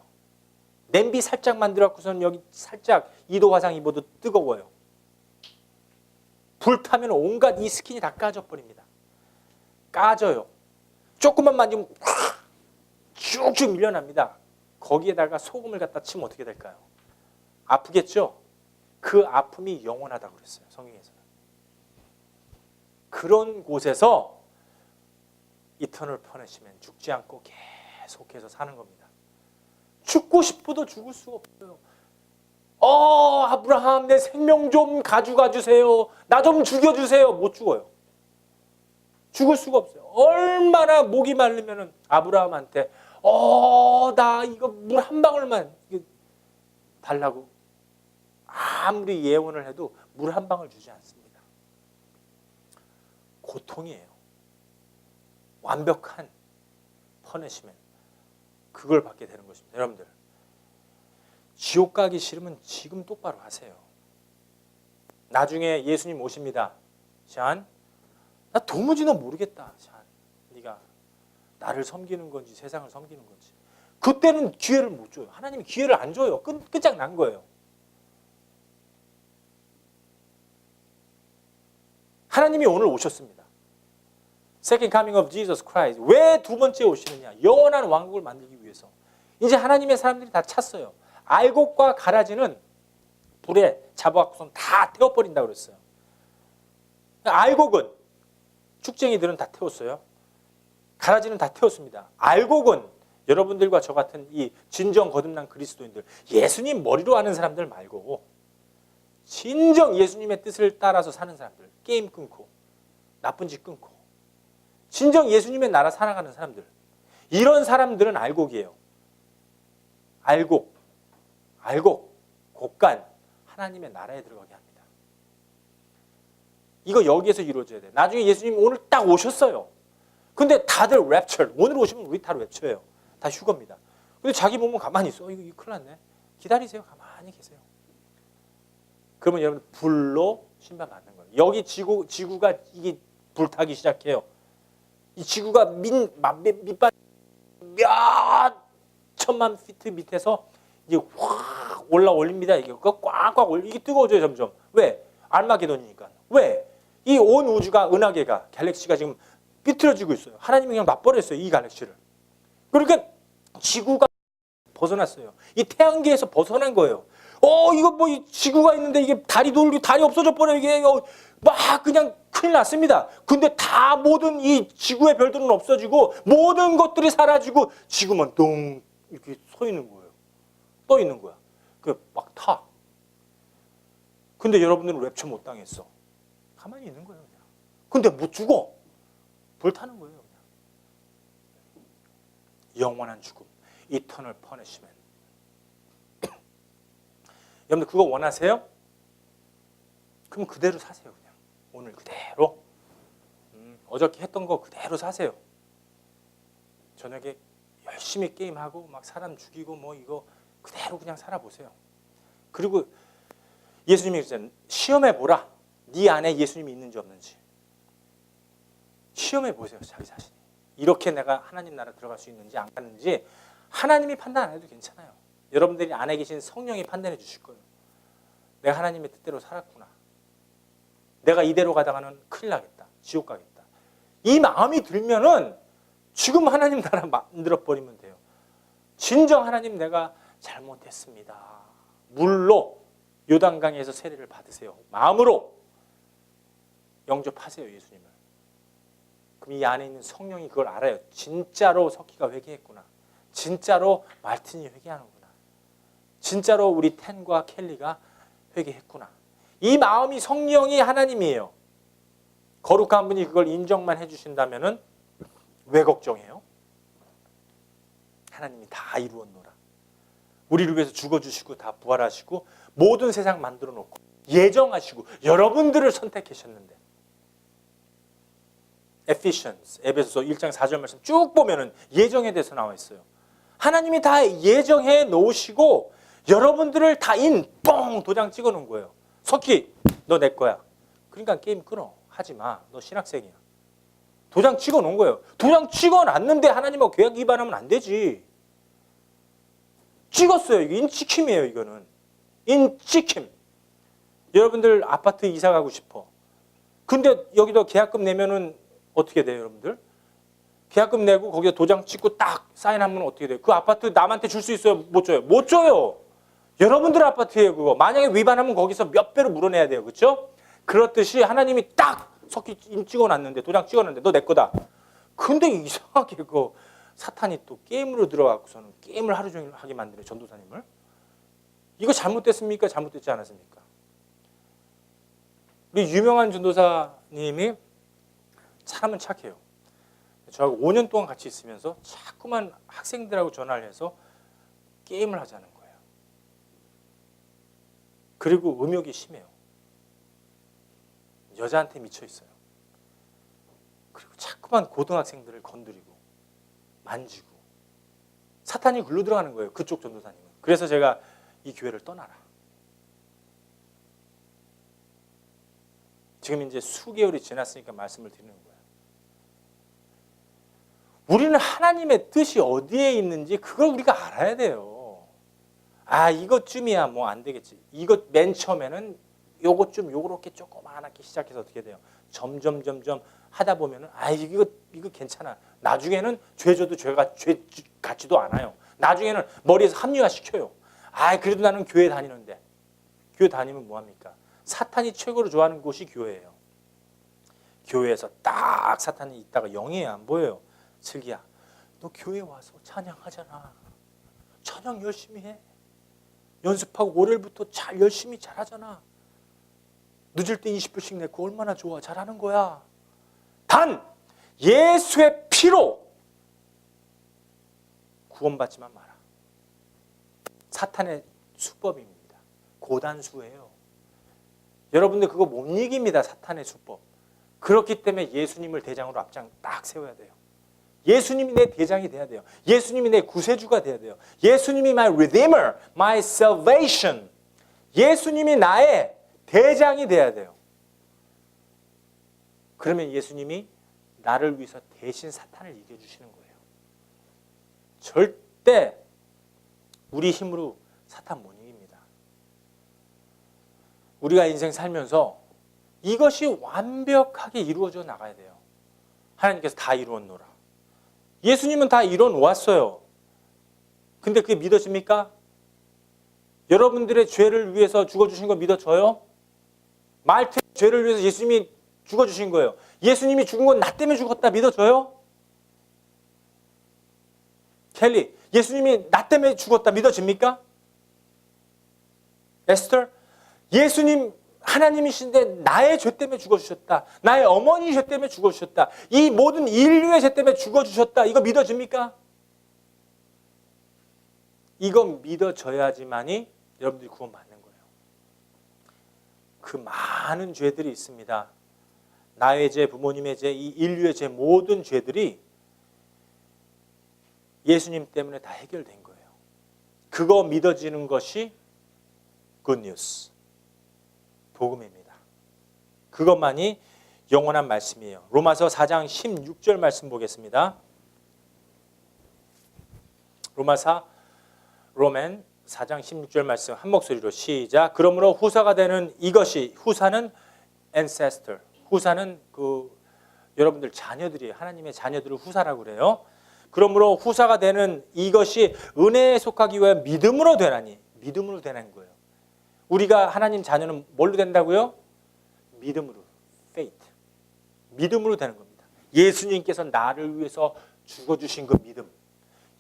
냄비 살짝 만들어갖고서는 여기 살짝 2도 화상 입어도 뜨거워요. 불타면 온갖 이 스킨이 다 까져버립니다. 까져요. 조금만 만지면 확 쭉쭉 밀려납니다. 거기에다가 소금을 갖다 치면 어떻게 될까요? 아프겠죠? 그 아픔이 영원하다고 그랬어요. 성경에서는. 그런 곳에서 이터널 퍼니시면 죽지 않고 계속해서 사는 겁니다. 죽고 싶어도 죽을 수가 없어요. 아브라함 내 생명 좀 가져가 주세요. 나 좀 죽여주세요. 못 죽어요. 죽을 수가 없어요. 얼마나 목이 마르면은 아브라함한테 나 이거 물 한 방울만 달라고 아무리 예언을 해도 물 한 방울 주지 않습니다. 고통이에요. 완벽한 퍼니시먼트. 그걸 받게 되는 것입니다. 여러분들 지옥 가기 싫으면 지금 똑바로 하세요. 나중에 예수님 오십니다. 샨, 나 도무지 너 모르겠다. 샨, 네가 나를 섬기는 건지 세상을 섬기는 건지. 그때는 기회를 못 줘요. 하나님이 기회를 안 줘요. 끝장난 거예요. 하나님이 오늘 오셨습니다. Second coming of Jesus Christ. 왜 두 번째 오시느냐? 영원한 왕국을 만들기 위해서. 이제 하나님의 사람들이 다 찼어요. 알곡과 가라지는 불에 잡아갖고선 다 태워버린다고 그랬어요. 알곡은 축쟁이들은 다 태웠어요. 가라지는 다 태웠습니다. 알곡은 여러분들과 저 같은 이 진정 거듭난 그리스도인들, 예수님 머리로 아는 사람들 말고 진정 예수님의 뜻을 따라서 사는 사람들, 게임 끊고 나쁜 짓 끊고 진정 예수님의 나라 살아가는 사람들, 이런 사람들은 알곡이에요. 알곡, 곡간, 하나님의 나라에 들어가게 합니다. 이거 여기에서 이루어져야 돼. 나중에 예수님 오늘 딱 오셨어요. 근데 다들 랩처, 오늘 오시면 우리 다 랩처예요. 다 휴거입니다. 근데 자기 몸은 가만히 있어. 이거 큰일 났네. 기다리세요. 가만히 계세요. 그러면 여러분 불로 심판받는 거예요. 여기 지구가 이게 불타기 시작해요. 이 지구가 밑바닥 몇 천만 피트 밑에서 이제 확 올립니다. 이게 꽉꽉 이게 뜨거워져요 점점. 왜? 알마게돈이니까. 왜? 이 온 우주가 은하계가 갤럭시가 지금 삐뚤어지고 있어요. 하나님이 그냥 놔버렸어요 이 갤럭시를. 그러니까 지구가 벗어났어요. 이 태양계에서 벗어난 거예요. 이거 뭐 이 지구가 있는데 이게 달이 돌고 달이 없어져 버려 이게 막 그냥 큰일 났습니다. 근데 다 모든 이 지구의 별들은 없어지고 모든 것들이 사라지고 지구만 동 이렇게 서 있는 거예요. 떠 있는 거야. 그 막 타. 근데 여러분들은 랩처 못 당했어. 가만히 있는 거예요, 그냥. 근데 못 죽어. 불타는 거예요, 그냥. 영원한 죽음. Eternal punishment. 여러분들 그거 원하세요? 그럼 그대로 사세요, 그냥. 오늘 그대로. 어저께 했던 거 그대로 사세요. 저녁에 열심히 게임하고 막 사람 죽이고 뭐 이거 그대로 그냥 살아보세요. 그리고 예수님이 그랬잖아요. 시험해보라. 네 안에 예수님이 있는지 없는지. 시험해보세요. 자기 자신이. 이렇게 내가 하나님 나라 들어갈 수 있는지 안 가는지 하나님이 판단 안 해도 괜찮아요. 여러분들이 안에 계신 성령이 판단해 주실 거예요. 내가 하나님의 뜻대로 살았구나. 내가 이대로 가다가는 큰일 나겠다. 지옥 가겠다. 이 마음이 들면은 지금 하나님 나라 만들어 버리면 돼요. 진정 하나님 내가 잘못했습니다. 물로 요단강에서 세례를 받으세요. 마음으로 영접하세요. 예수님을. 그럼 이 안에 있는 성령이 그걸 알아요. 진짜로 석희가 회개했구나. 진짜로 말틴이 회개하는구나. 진짜로 우리 텐과 켈리가 회개했구나. 이 마음이 성령이 하나님이에요. 거룩한 분이 그걸 인정만 해주신다면은 왜 걱정해요? 하나님이 다 이루었노라. 우리를 위해서 죽어주시고 다 부활하시고 모든 세상 만들어 놓고 예정하시고 여러분들을 선택하셨는데 에베소서 1장 4절 말씀 쭉 보면은 예정에 대해서 나와 있어요. 하나님이 다 예정해 놓으시고 여러분들을 다 뻥 도장 찍어 놓은 거예요. 석희 너 내 거야. 그러니까 게임 끊어. 하지 마. 너 신학생이야. 도장 찍어 놓은 거예요. 도장 찍어 놨는데 하나님하고 계약 위반하면 안 되지. 찍었어요. 이게 인찍힘이에요, 이거는. 인찍힘. 여러분들 아파트 이사 가고 싶어. 근데 여기도 계약금 내면은 어떻게 돼요, 여러분들? 계약금 내고 거기에 도장 찍고 딱 사인하면 어떻게 돼요? 그 아파트 남한테 줄 수 있어요? 못 줘요? 못 줘요. 여러분들 아파트예요, 그거. 만약에 위반하면 거기서 몇 배로 물어내야 돼요. 그렇죠? 그렇듯이 하나님이 딱 석기 찍어놨는데, 도장 찍어놨는데 너 내 거다. 근데 이상하게 그 사탄이 또 게임으로 들어가고서는 게임을 하루 종일 하게 만드네, 전도사님을. 이거 잘못됐습니까? 잘못됐지 않았습니까? 우리 유명한 전도사님이 사람은 착해요. 저하고 5년 동안 같이 있으면서 자꾸만 학생들하고 전화를 해서 게임을 하자는 거예요. 그리고 음욕이 심해요. 여자한테 미쳐 있어요. 그리고 자꾸만 고등학생들을 건드리고 만지고 사탄이 글로 들어가는 거예요. 그쪽 전도사님은. 그래서 제가 이 교회를 떠나라. 지금 이제 수개월이 지났으니까 말씀을 드리는 거예요. 우리는 하나님의 뜻이 어디에 있는지 그걸 우리가 알아야 돼요. 아, 이것쯤이야 뭐 안 되겠지. 이것 맨 처음에는 요것쯤 요렇게 조그맣게 시작해서 어떻게 돼요? 점점 하다 보면은 아, 이거 괜찮아. 나중에는 죄 져도 죄 같지도 않아요. 나중에는 머리에서 합리화 시켜요. 아, 그래도 나는 교회 다니는데. 교회 다니면 뭐 합니까? 사탄이 최고로 좋아하는 곳이 교회예요. 교회에서 딱 사탄이 있다가 영이 안 보여요. 슬기야, 너 교회 와서 찬양하잖아. 찬양 열심히 해. 연습하고 월요일부터 열심히 잘하잖아. 늦을 때 20분씩 내고 얼마나 좋아. 잘하는 거야. 단 예수의 피로 구원받지만 마라. 사탄의 수법입니다. 고단수예요. 여러분들 그거 못 이깁니다. 사탄의 수법. 그렇기 때문에 예수님을 대장으로 앞장 딱 세워야 돼요. 예수님이 내 대장이 돼야 돼요. 예수님이 내 구세주가 돼야 돼요. 예수님이 my redeemer, my salvation. 예수님이 나의 대장이 돼야 돼요. 그러면 예수님이 나를 위해서 대신 사탄을 이겨주시는 거예요. 절대 우리 힘으로 사탄 못 이깁니다. 우리가 인생 살면서 이것이 완벽하게 이루어져 나가야 돼요. 하나님께서 다 이루었노라. 예수님은 다 이뤄 놓았어요. 근데 그게 믿어집니까? 여러분들의 죄를 위해서 죽어주신 거 믿어져요? 말트의 죄를 위해서 예수님이 죽어주신 거예요. 예수님이 죽은 건 나 때문에 죽었다 믿어져요? 켈리, 예수님이 나 때문에 죽었다 믿어집니까? 에스터, 예수님 하나님이신데 나의 죄 때문에 죽어주셨다. 나의 어머니 죄 때문에 죽어주셨다. 이 모든 인류의 죄 때문에 죽어주셨다. 이거 믿어집니까? 이거 믿어져야지만이 여러분들이 구원받는 거예요. 그 많은 죄들이 있습니다. 나의 죄, 부모님의 죄, 이 인류의 죄 모든 죄들이 예수님 때문에 다 해결된 거예요. 그거 믿어지는 것이 굿뉴스. 복음입니다. 그것만이 영원한 말씀이에요. 로마서 4장 16절 말씀 보겠습니다. 로맨 4장 16절 말씀 한 목소리로 시작. 그러므로 후사가 되는 이것이, 후사는 ancestor, 후사는 여러분들 자녀들이, 하나님의 자녀들을 후사라고 그래요. 그러므로 후사가 되는 이것이 은혜에 속하기 위해 믿음으로 되나니, 믿음으로 되는 거예요. 우리가 하나님 자녀는 뭘로 된다고요? 믿음으로, faith. 믿음으로 되는 겁니다. 예수님께서 나를 위해서 죽어주신 그 믿음.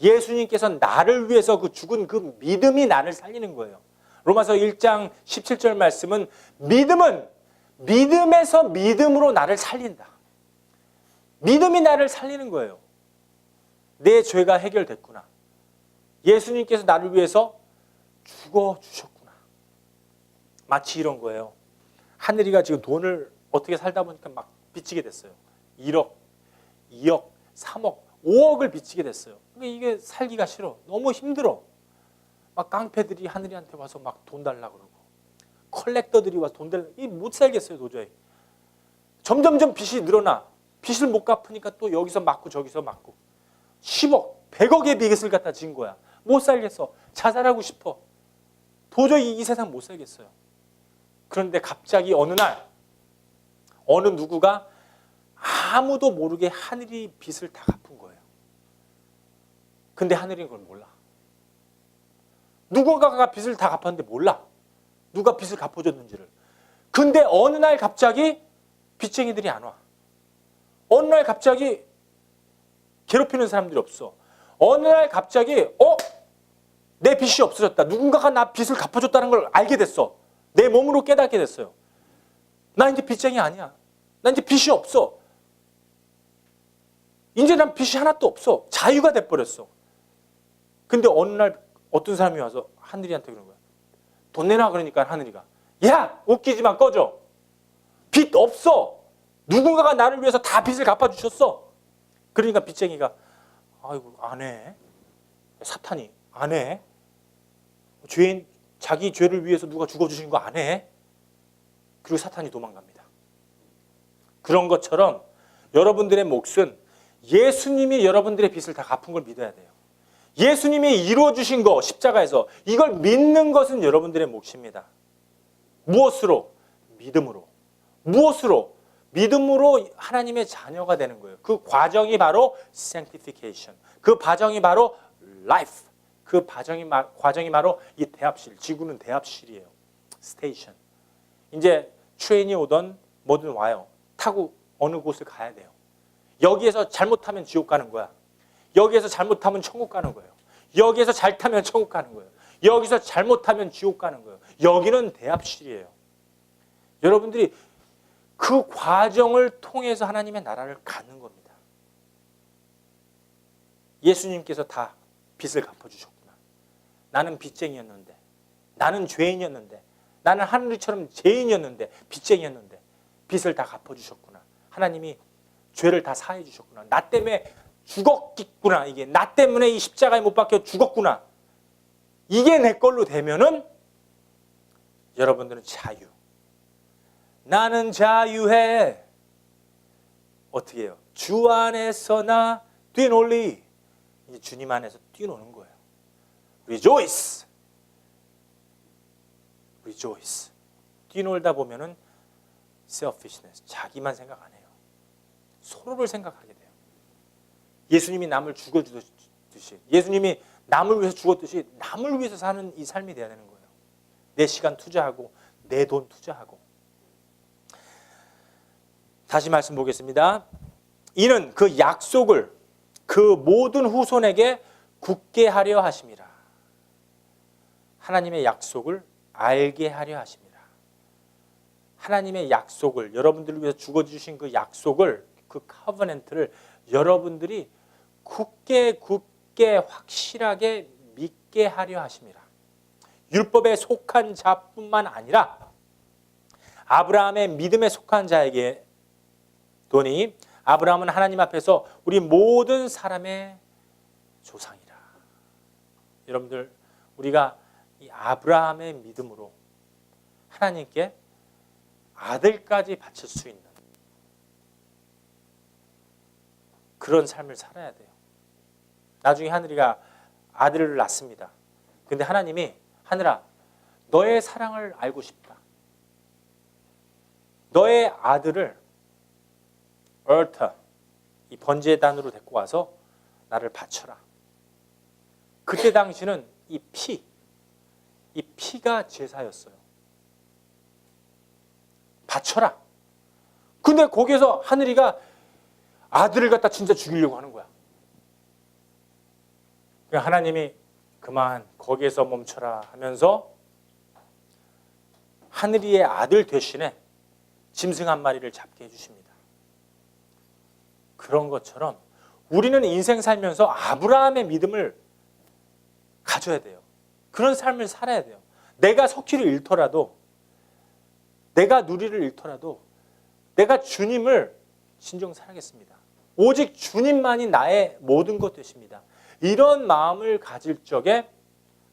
예수님께서 나를 위해서 그 죽은 그 믿음이 나를 살리는 거예요. 로마서 1장 17절 말씀은 믿음은 믿음에서 믿음으로 나를 살린다. 믿음이 나를 살리는 거예요. 내 죄가 해결됐구나. 예수님께서 나를 위해서 죽어주셨구나. 마치 이런 거예요. 하늘이가 지금 돈을 어떻게 살다 보니까 막 빚지게 됐어요. 1억, 2억, 3억, 5억을 빚지게 됐어요. 그러니까 이게 살기가 싫어. 너무 힘들어. 막 깡패들이 하늘이한테 와서 막 돈 달라고 그러고 컬렉터들이 와서 돈 달라고, 못 살겠어요 도저히. 점점점 빚이 늘어나. 빚을 못 갚으니까 또 여기서 맞고 저기서 맞고 10억, 100억의 빚을 갖다 진 거야. 못 살겠어. 자살하고 싶어. 도저히 이 세상 못 살겠어요. 그런데 갑자기 어느 날 어느 누구가 아무도 모르게 하늘이 빚을 다 갚은 거예요. 근데 하늘이 그걸 몰라. 누군가가 빚을 다 갚았는데 몰라. 누가 빚을 갚아줬는지를. 근데 어느 날 갑자기 빚쟁이들이 안 와. 어느 날 갑자기 괴롭히는 사람들이 없어. 어느 날 갑자기 내 빚이 없어졌다. 누군가가 나 빚을 갚아줬다는 걸 알게 됐어. 내 몸으로 깨닫게 됐어요. 나 이제 빚쟁이 아니야. 나 이제 빚이 없어. 이제 난 빚이 하나도 없어. 자유가 돼버렸어. 근데 어느 날 어떤 사람이 와서 하늘이한테 그런 거야. 돈 내놔. 그러니까 하늘이가 야, 웃기지 마. 꺼져. 빚 없어. 누군가가 나를 위해서 다 빚을 갚아주셨어. 그러니까 빚쟁이가 아이고 안 해. 사탄이 안 해. 죄인 자기 죄를 위해서 누가 죽어주신 거 안 해. 그리고 사탄이 도망갑니다. 그런 것처럼 여러분들의 몫은 예수님이 여러분들의 빚을 다 갚은 걸 믿어야 돼요. 예수님이 이루어주신 거 십자가에서 이걸 믿는 것은 여러분들의 몫입니다. 무엇으로? 믿음으로. 무엇으로? 믿음으로 하나님의 자녀가 되는 거예요. 그 과정이 바로 sanctification. 그 과정이 바로 life. 그 과정이 바로 이 대합실. 지구는 대합실이에요. 스테이션. 이제 트레인이 오던 뭐든 와요. 타고 어느 곳을 가야 돼요. 여기에서 잘못하면 지옥 가는 거야. 여기에서 잘못하면 천국 가는 거예요. 여기에서 잘 타면 천국 가는 거예요. 여기서 잘못하면 지옥 가는 거예요. 여기는 대합실이에요. 여러분들이 그 과정을 통해서 하나님의 나라를 갖는 겁니다. 예수님께서 다 빚을 갚아주셨구나. 나는 빚쟁이였는데, 나는 죄인이었는데, 나는 하늘처럼 죄인이었는데, 빚쟁이였는데 빚을 다 갚아주셨구나. 하나님이 죄를 다 사해 주셨구나. 나 때문에 죽었겠구나. 이게 나 때문에 이 십자가에 못 박혀 죽었구나. 이게 내 걸로 되면은 여러분들은 자유. 나는 자유해. 어떻게 해요? 주 안에서 나 뛰놀리. 이제 주님 안에서 뛰노는 거예요. Rejoice. Rejoice. 뛰놀다 보면은 selfishness. 자기만 생각 안 해요. 서로를 생각하게 돼요. 예수님이 남을 죽어주듯이, 예수님이 남을 위해서 죽었듯이 남을 위해서 사는 이 삶이 돼야 되는 거예요. 내 시간 투자하고 내 돈 투자하고. 다시 말씀 보겠습니다. 이는 그 약속을 그 모든 후손에게 굳게 하려 하심이라. 하나님의 약속을 알게 하려 하심이라. 하나님의 약속을, 여러분들을 위해서 죽어주신 그 약속을, 그 커버넌트를 여러분들이 굳게 확실하게 믿게 하려 하심이라. 율법에 속한 자뿐만 아니라 아브라함의 믿음에 속한 자에게 도니 아브라함은 하나님 앞에서 우리 모든 사람의 조상이라. 여러분들, 우리가 이 아브라함의 믿음으로 하나님께 아들까지 바칠 수 있는 그런 삶을 살아야 돼요. 나중에 하늘이가 아들을 낳습니다. 근데 하나님이 하늘아, 너의 사랑을 알고 싶다. 너의 아들을 이 번제의 단으로 데리고 와서 나를 바쳐라. 그때 당시는 이 피가 제사였어요. 바쳐라. 근데 거기에서 하늘이가 아들을 갖다 진짜 죽이려고 하는 거야. 하나님이 그만 거기에서 멈춰라 하면서 하늘이의 아들 대신에 짐승 한 마리를 잡게 해주십니다. 그런 것처럼 우리는 인생 살면서 아브라함의 믿음을 가져야 돼요. 그런 삶을 살아야 돼요. 내가 석기를 잃더라도, 내가 누리를 잃더라도 내가 주님을 진정 살겠습니다. 오직 주님만이 나의 모든 것 되십니다. 이런 마음을 가질 적에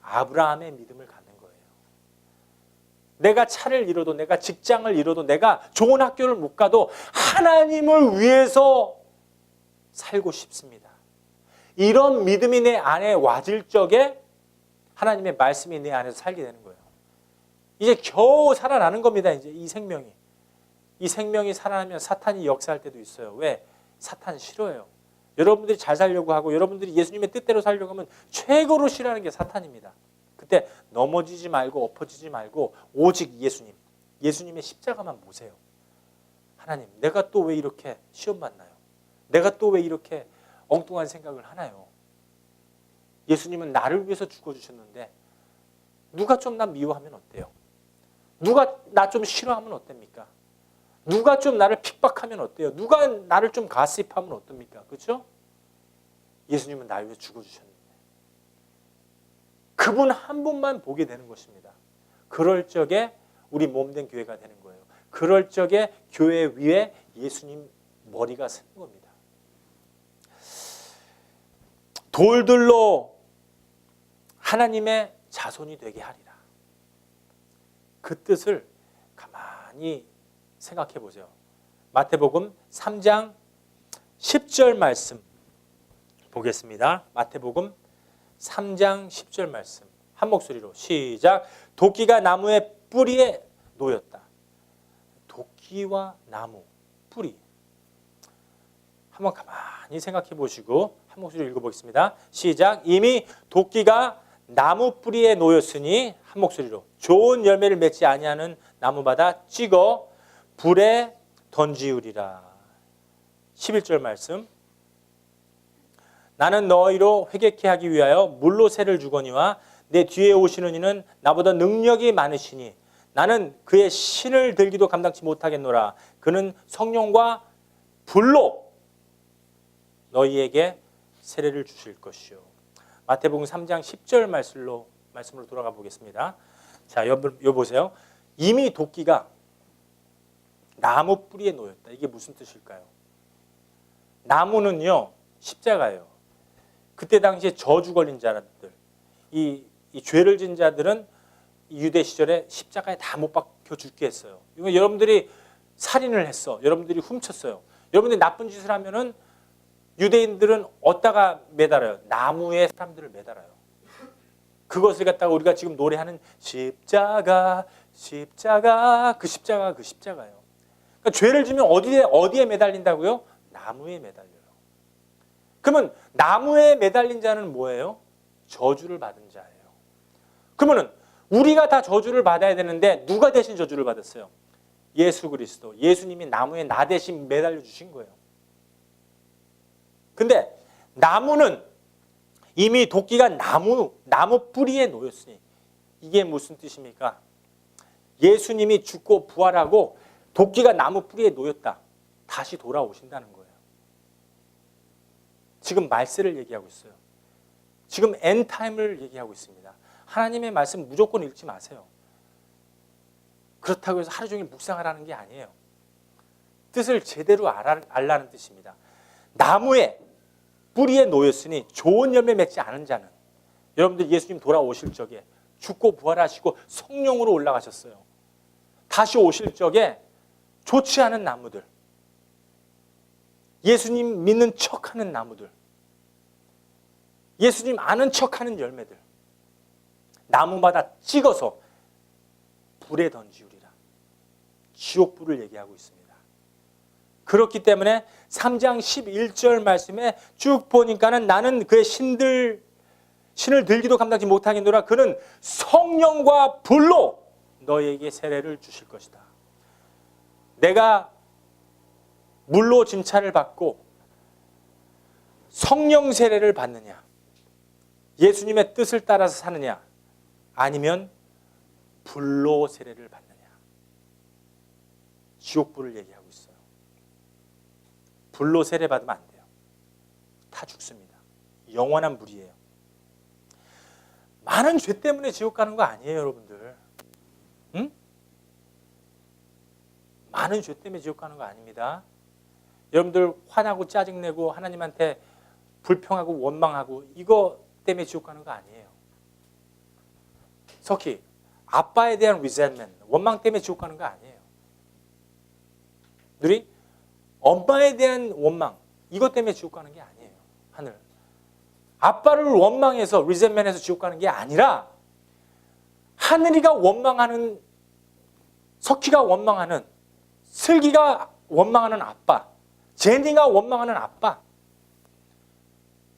아브라함의 믿음을 갖는 거예요. 내가 차를 잃어도, 내가 직장을 잃어도, 내가 좋은 학교를 못 가도 하나님을 위해서 살고 싶습니다. 이런 믿음이 내 안에 와질 적에 하나님의 말씀이 내 안에서 살게 되는 거예요. 이제 겨우 살아나는 겁니다. 이제 이 생명이. 이 생명이 살아나면 사탄이 역사할 때도 있어요. 왜? 사탄 싫어요. 여러분들이 잘 살려고 하고 여러분들이 예수님의 뜻대로 살려고 하면 최고로 싫어하는 게 사탄입니다. 그때 넘어지지 말고 엎어지지 말고 오직 예수님의 십자가만 보세요. 하나님, 내가 또 왜 이렇게 시험 받나요? 내가 또 왜 이렇게 엉뚱한 생각을 하나요? 예수님은 나를 위해서 죽어주셨는데 누가 좀 나 미워하면 어때요? 누가 나 좀 싫어하면 어떻습니까? 누가 좀 나를 핍박하면 어때요? 누가 나를 좀 가십하면 어떻습니까? 그렇죠? 예수님은 나를 위해 죽어주셨는데 그분 한 분만 보게 되는 것입니다. 그럴 적에 우리 몸된 교회가 되는 거예요. 그럴 적에 교회 위에 예수님 머리가 서는 겁니다. 돌들로 하나님의 자손이 되게 하리라. 그 뜻을 가만히 생각해 보세요. 마태복음 3장 10절 말씀 보겠습니다. 마태복음 3장 10절 말씀 한 목소리로 시작. 도끼가 나무의 뿌리에 놓였다. 도끼와 나무, 뿌리. 한번 가만히 생각해 보시고 한 목소리로 읽어보겠습니다. 시작. 이미 도끼가 나무 뿌리에 놓였으니 한 목소리로 좋은 열매를 맺지 아니하는 나무마다 찍어 불에 던지우리라. 11절 말씀. 나는 너희로 회개케 하기 위하여 물로 새를 주거니와 내 뒤에 오시는 이는 나보다 능력이 많으시니 나는 그의 신을 들기도 감당치 못하겠노라. 그는 성령과 불로 너희에게 세례를 주실 것이요. 마태복음 3장 10절 말씀으로 돌아가 보겠습니다. 자, 여러분 보세요. 이미 도끼가 나무 뿌리에 놓였다. 이게 무슨 뜻일까요? 나무는요, 십자가예요. 그때 당시에 저주 걸린 자들, 이 죄를 진 자들은 유대 시절에 십자가에 다 못 박혀 죽게 했어요. 이거 여러분들이 살인을 했어. 여러분들이 훔쳤어요. 여러분들이 나쁜 짓을 하면은 유대인들은 어디다가 매달아요? 나무에 사람들을 매달아요. 그것을 갖다가 우리가 지금 노래하는 십자가, 십자가, 그 십자가예요. 그러니까 죄를 지면 어디에 매달린다고요? 나무에 매달려요. 그러면 나무에 매달린 자는 뭐예요? 저주를 받은 자예요. 그러면 우리가 다 저주를 받아야 되는데 누가 대신 저주를 받았어요? 예수 그리스도. 예수님이 나무에 나 대신 매달려 주신 거예요. 근데 나무는 이미 도끼가 나무 뿌리에 놓였으니 이게 무슨 뜻입니까? 예수님이 죽고 부활하고 도끼가 나무 뿌리에 놓였다. 다시 돌아오신다는 거예요. 지금 말세를 얘기하고 있어요. 지금 엔타임을 얘기하고 있습니다. 하나님의 말씀 무조건 읽지 마세요. 그렇다고 해서 하루 종일 묵상하라는 게 아니에요. 뜻을 제대로 알라는 뜻입니다. 나무에 뿌리에 놓였으니 좋은 열매 맺지 않은 자는, 여러분들 예수님 돌아오실 적에 죽고 부활하시고 성령으로 올라가셨어요. 다시 오실 적에 좋지 않은 나무들, 예수님 믿는 척하는 나무들, 예수님 아는 척하는 열매들, 나무마다 찍어서 불에 던지우리라. 지옥불을 얘기하고 있습니다. 그렇기 때문에 3장 11절 말씀에 쭉 보니까는 나는 그의 신을 들기도 감당치 못하겠노라. 그는 성령과 불로 너희에게 세례를 주실 것이다. 내가 물로 진찰을 받고 성령 세례를 받느냐, 예수님의 뜻을 따라서 사느냐, 아니면 불로 세례를 받느냐. 지옥불을 얘기하고 있어요. 불로 세례 받으면 안 돼요. 다 죽습니다. 영원한 불이에요. 많은 죄 때문에 지옥 가는 거 아니에요, 여러분들. 응? 많은 죄 때문에 지옥 가는 거 아닙니다. 여러분들 화나고 짜증내고 하나님한테 불평하고 원망하고 이거 때문에 지옥 가는 거 아니에요. 석희, 아빠에 대한 resentment, 원망 때문에 지옥 가는 거 아니에요. 우리 엄마에 대한 원망, 이것 때문에 지옥 가는 게 아니에요. 하늘. 아빠를 원망해서 resentment해서 지옥 가는 게 아니라 하늘이가 원망하는, 석희가 원망하는, 슬기가 원망하는 아빠, 제니가 원망하는 아빠,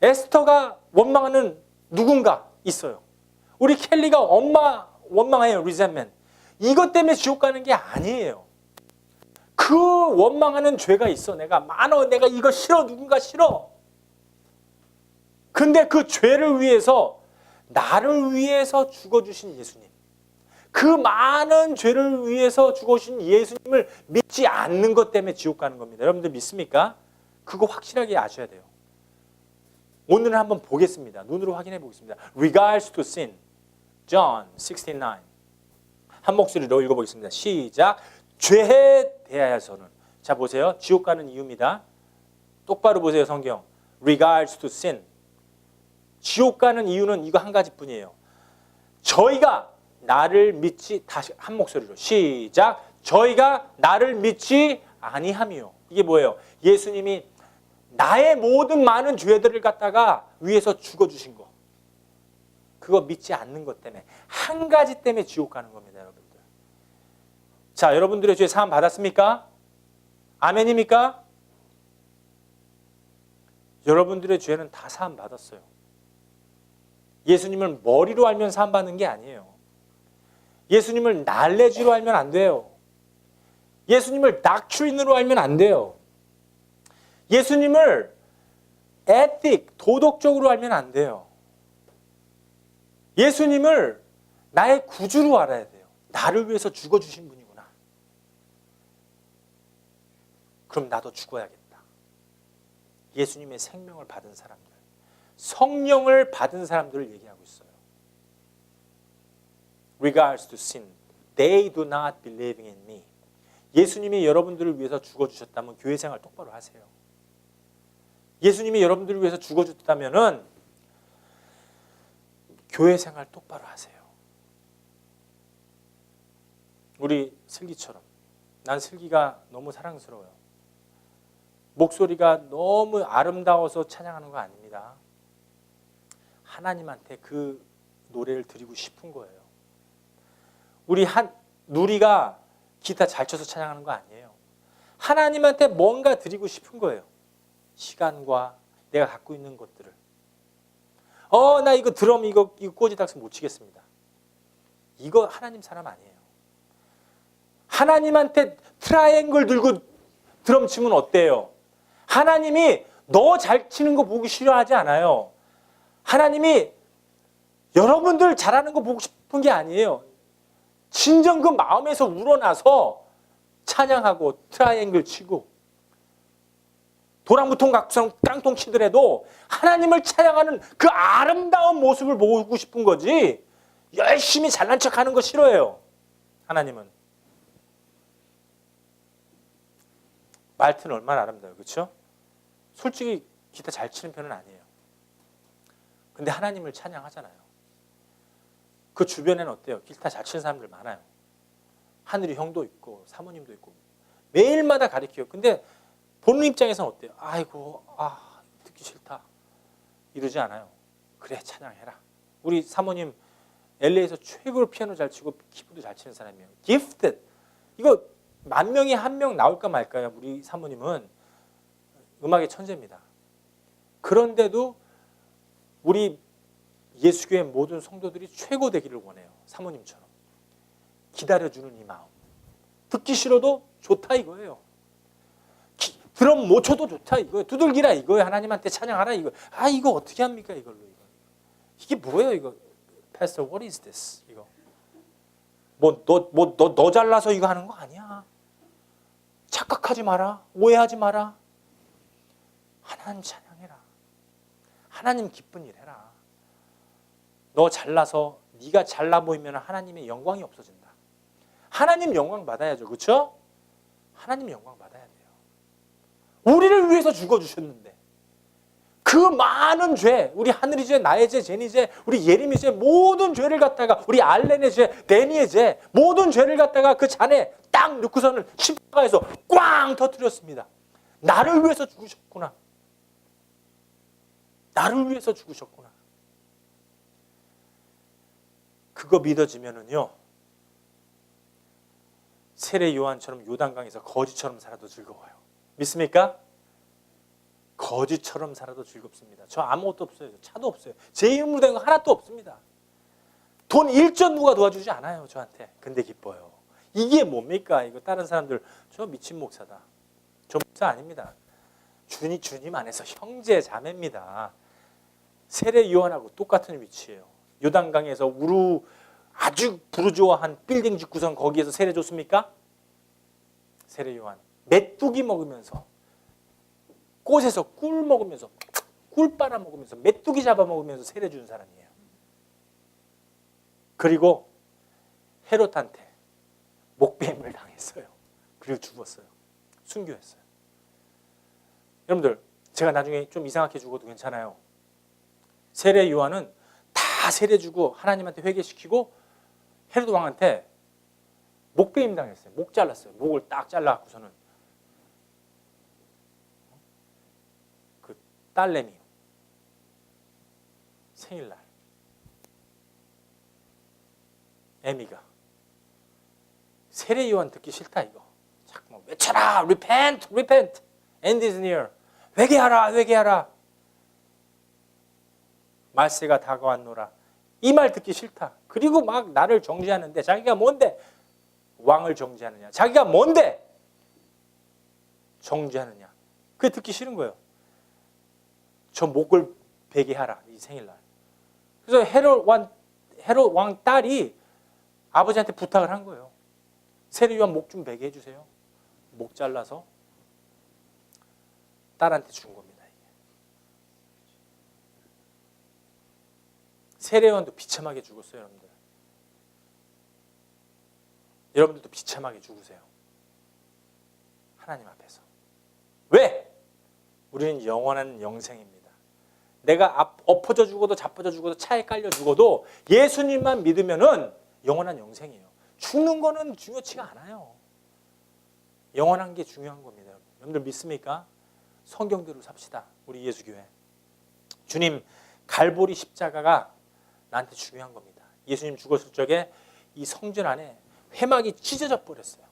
에스터가 원망하는 누군가 있어요. 우리 켈리가 엄마 원망해요. resentment. 이것 때문에 지옥 가는 게 아니에요. 그 원망하는 죄가 있어. 내가 이거 싫어. 누군가 싫어. 근데 그 죄를 위해서, 나를 위해서 죽어주신 예수님, 그 많은 죄를 위해서 죽어주신 예수님을 믿지 않는 것 때문에 지옥 가는 겁니다. 여러분들 믿습니까? 그거 확실하게 아셔야 돼요. 오늘은 한번 보겠습니다. 눈으로 확인해 보겠습니다. Regards to sin. John 16:9. 한 목소리로 읽어보겠습니다. 시작. 죄에 대하여서는. 자, 보세요. 지옥 가는 이유입니다. 똑바로 보세요, 성경. Regards to sin. 지옥 가는 이유는 이거 한 가지뿐이에요. 저희가 나를 믿지, 다시 한 목소리로 시작. 저희가 나를 믿지 아니함이요. 이게 뭐예요? 예수님이 나의 모든 많은 죄들을 갖다가 위해서 죽어주신 거. 그거 믿지 않는 것 때문에, 한 가지 때문에 지옥 가는 겁니다, 여러분들. 자, 여러분들의 죄 사함 받았습니까? 아멘입니까? 여러분들의 죄는 다 사함 받았어요. 예수님을 머리로 알면 사함 받는 게 아니에요. 예수님을 날래지로 알면 안 돼요. 예수님을 닥트린으로 알면 안 돼요. 예수님을 에틱, 도덕적으로 알면 안 돼요. 예수님을 나의 구주로 알아야 돼요. 나를 위해서 죽어주신 분이구나. 그럼 나도 죽어야겠다. 예수님의 생명을 받은 사람들, 성령을 받은 사람들을 얘기하고 있어요. Regards to sin, they do not believing in me. 예수님이 여러분들을 위해서 죽어주셨다면 교회 생활 똑바로 하세요. 예수님이 여러분들을 위해서 죽어주셨다면 교회 생활 똑바로 하세요. 우리 슬기처럼. 난 슬기가 너무 사랑스러워요. 목소리가 너무 아름다워서 찬양하는 거 아닙니다. 하나님한테 그 노래를 드리고 싶은 거예요. 우리 누리가 기타 잘 쳐서 찬양하는 거 아니에요. 하나님한테 뭔가 드리고 싶은 거예요. 시간과 내가 갖고 있는 것들을. 나 이거 드럼 이거 꼬지닥스 못 치겠습니다. 이거 하나님 사람 아니에요. 하나님한테 트라이앵글 들고 드럼 치면 어때요? 하나님이 너 잘 치는 거 보기 싫어하지 않아요. 하나님이 여러분들 잘하는 거 보고 싶은 게 아니에요. 진정 그 마음에서 우러나서 찬양하고 트라이앵글 치고 도랑무통 각성 깡통 치더라도 하나님을 찬양하는 그 아름다운 모습을 보고 싶은 거지, 열심히 잘난 척하는 거 싫어해요. 하나님은. 말투는 얼마나 아름다워요. 그렇죠? 솔직히 기타 잘 치는 편은 아니에요. 근데 하나님을 찬양하잖아요. 그 주변에는 어때요? 기타 잘 치는 사람들 많아요. 하늘이 형도 있고 사모님도 있고 매일마다 가르쳐요. 근데 보는 입장에서는 어때요? 아이고, 듣기 싫다. 이러지 않아요. 그래, 찬양해라. 우리 사모님 LA에서 최고로 피아노 잘 치고 키보드 잘 치는 사람이에요. Gifted. 이거 10,000명에 1명 나올까 말까요? 우리 사모님은 음악의 천재입니다. 그런데도 우리 예수교회 모든 성도들이 최고 되기를 원해요. 사모님처럼. 기다려주는 이 마음. 듣기 싫어도 좋다 이거예요. 드럼 못 쳐도 좋다 이거예요. 두들기라 이거예요. 하나님한테 찬양하라 이거. 이거 어떻게 합니까 이걸로. 이게 뭐예요 이거. Pastor, what is this? 이거. 너 잘나서 이거 하는 거 아니야. 착각하지 마라. 오해하지 마라. 하나님 찬양해라. 하나님 기쁜 일 해라. 너 잘나서 네가 잘나 보이면 하나님의 영광이 없어진다. 하나님 영광 받아야죠. 그렇죠? 하나님 영광 받아야 돼요. 우리를 위해서 죽어주셨는데 그 많은 죄, 우리 하늘이 죄, 나의 죄, 제니 죄, 우리 예림이 죄, 모든 죄를 갖다가 우리 알렌의 죄, 데니의 죄, 모든 죄를 갖다가 그 잔에 딱 넣고서는 십자가에서 꽝 터뜨렸습니다. 나를 위해서 죽으셨구나. 나를 위해서 죽으셨구나. 그거 믿어지면은요, 세례 요한처럼 요단강에서 거지처럼 살아도 즐거워요. 믿습니까? 거지처럼 살아도 즐겁습니다. 저 아무것도 없어요. 차도 없어요. 제 힘으로 된 거 하나도 없습니다. 돈 1전 누가 도와주지 않아요, 저한테. 근데 기뻐요. 이게 뭡니까? 이거 다른 사람들, 저 미친 목사다. 저 목사 아닙니다. 주님 안에서 형제 자매입니다. 세례 요한하고 똑같은 위치예요. 요단강에서 아주 부르주아한 빌딩 짓고선 거기에서 세례 줬습니까? 세례 요한 메뚜기 먹으면서, 꽃에서 꿀 먹으면서, 꿀 빨아 먹으면서, 메뚜기 잡아 먹으면서 세례 준 사람이에요. 그리고 헤롯한테 목배임을 당했어요. 그리고 죽었어요. 순교했어요. 여러분들, 제가 나중에 좀 이상하게 죽어도 괜찮아요. 세례 요한은 다 세례 주고 하나님한테 회개시키고 헤롯 왕한테 목배임 당했어요. 목 잘랐어요. 목을 딱 잘라갖고서는 그 딸내미 생일날 애미가 세례 요한 듣기 싫다 이거. 자꾸 막 외쳐라. Repent, repent, end is near. 회개하라, 회개하라. 말세가 다가왔노라. 이 말 듣기 싫다. 그리고 막 나를 정죄하는데 자기가 뭔데 왕을 정죄하느냐. 자기가 뭔데 정죄하느냐. 그게 듣기 싫은 거예요. 저 목을 베게 하라. 이 생일날. 그래서 헤롯 왕 딸이 아버지한테 부탁을 한 거예요. 세례 요한 목 좀 베게 해주세요. 목 잘라서 딸한테 준 겁니다. 세례 요한도 비참하게 죽었어요, 여러분들. 여러분들도 비참하게 죽으세요. 하나님 앞에서. 왜? 우리는 영원한 영생입니다. 내가 엎어져 죽어도 자빠져 죽어도 차에 깔려 죽어도 예수님만 믿으면은 영원한 영생이에요. 죽는 거는 중요치가 않아요. 영원한 게 중요한 겁니다. 여러분들 믿습니까? 성경대로 삽시다. 우리 예수교회. 주님 갈보리 십자가가 나한테 중요한 겁니다. 예수님 죽었을 적에 이 성전 안에 회막이 찢어져 버렸어요.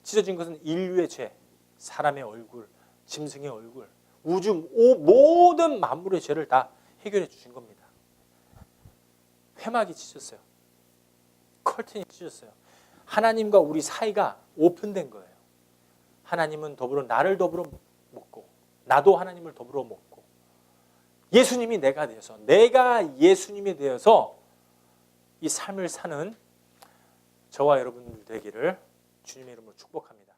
찢어진 것은 인류의 죄, 사람의 얼굴, 짐승의 얼굴, 우주 모든 만물의 죄를 다 해결해 주신 겁니다. 회막이 찢어졌어요. 커튼이 찢어졌어요. 하나님과 우리 사이가 오픈된 거예요. 하나님은 나를 더불어 먹고 나도 하나님을 더불어 먹고 예수님이 내가 예수님이 되어서 이 삶을 사는 저와 여러분들 되기를 주님의 이름으로 축복합니다.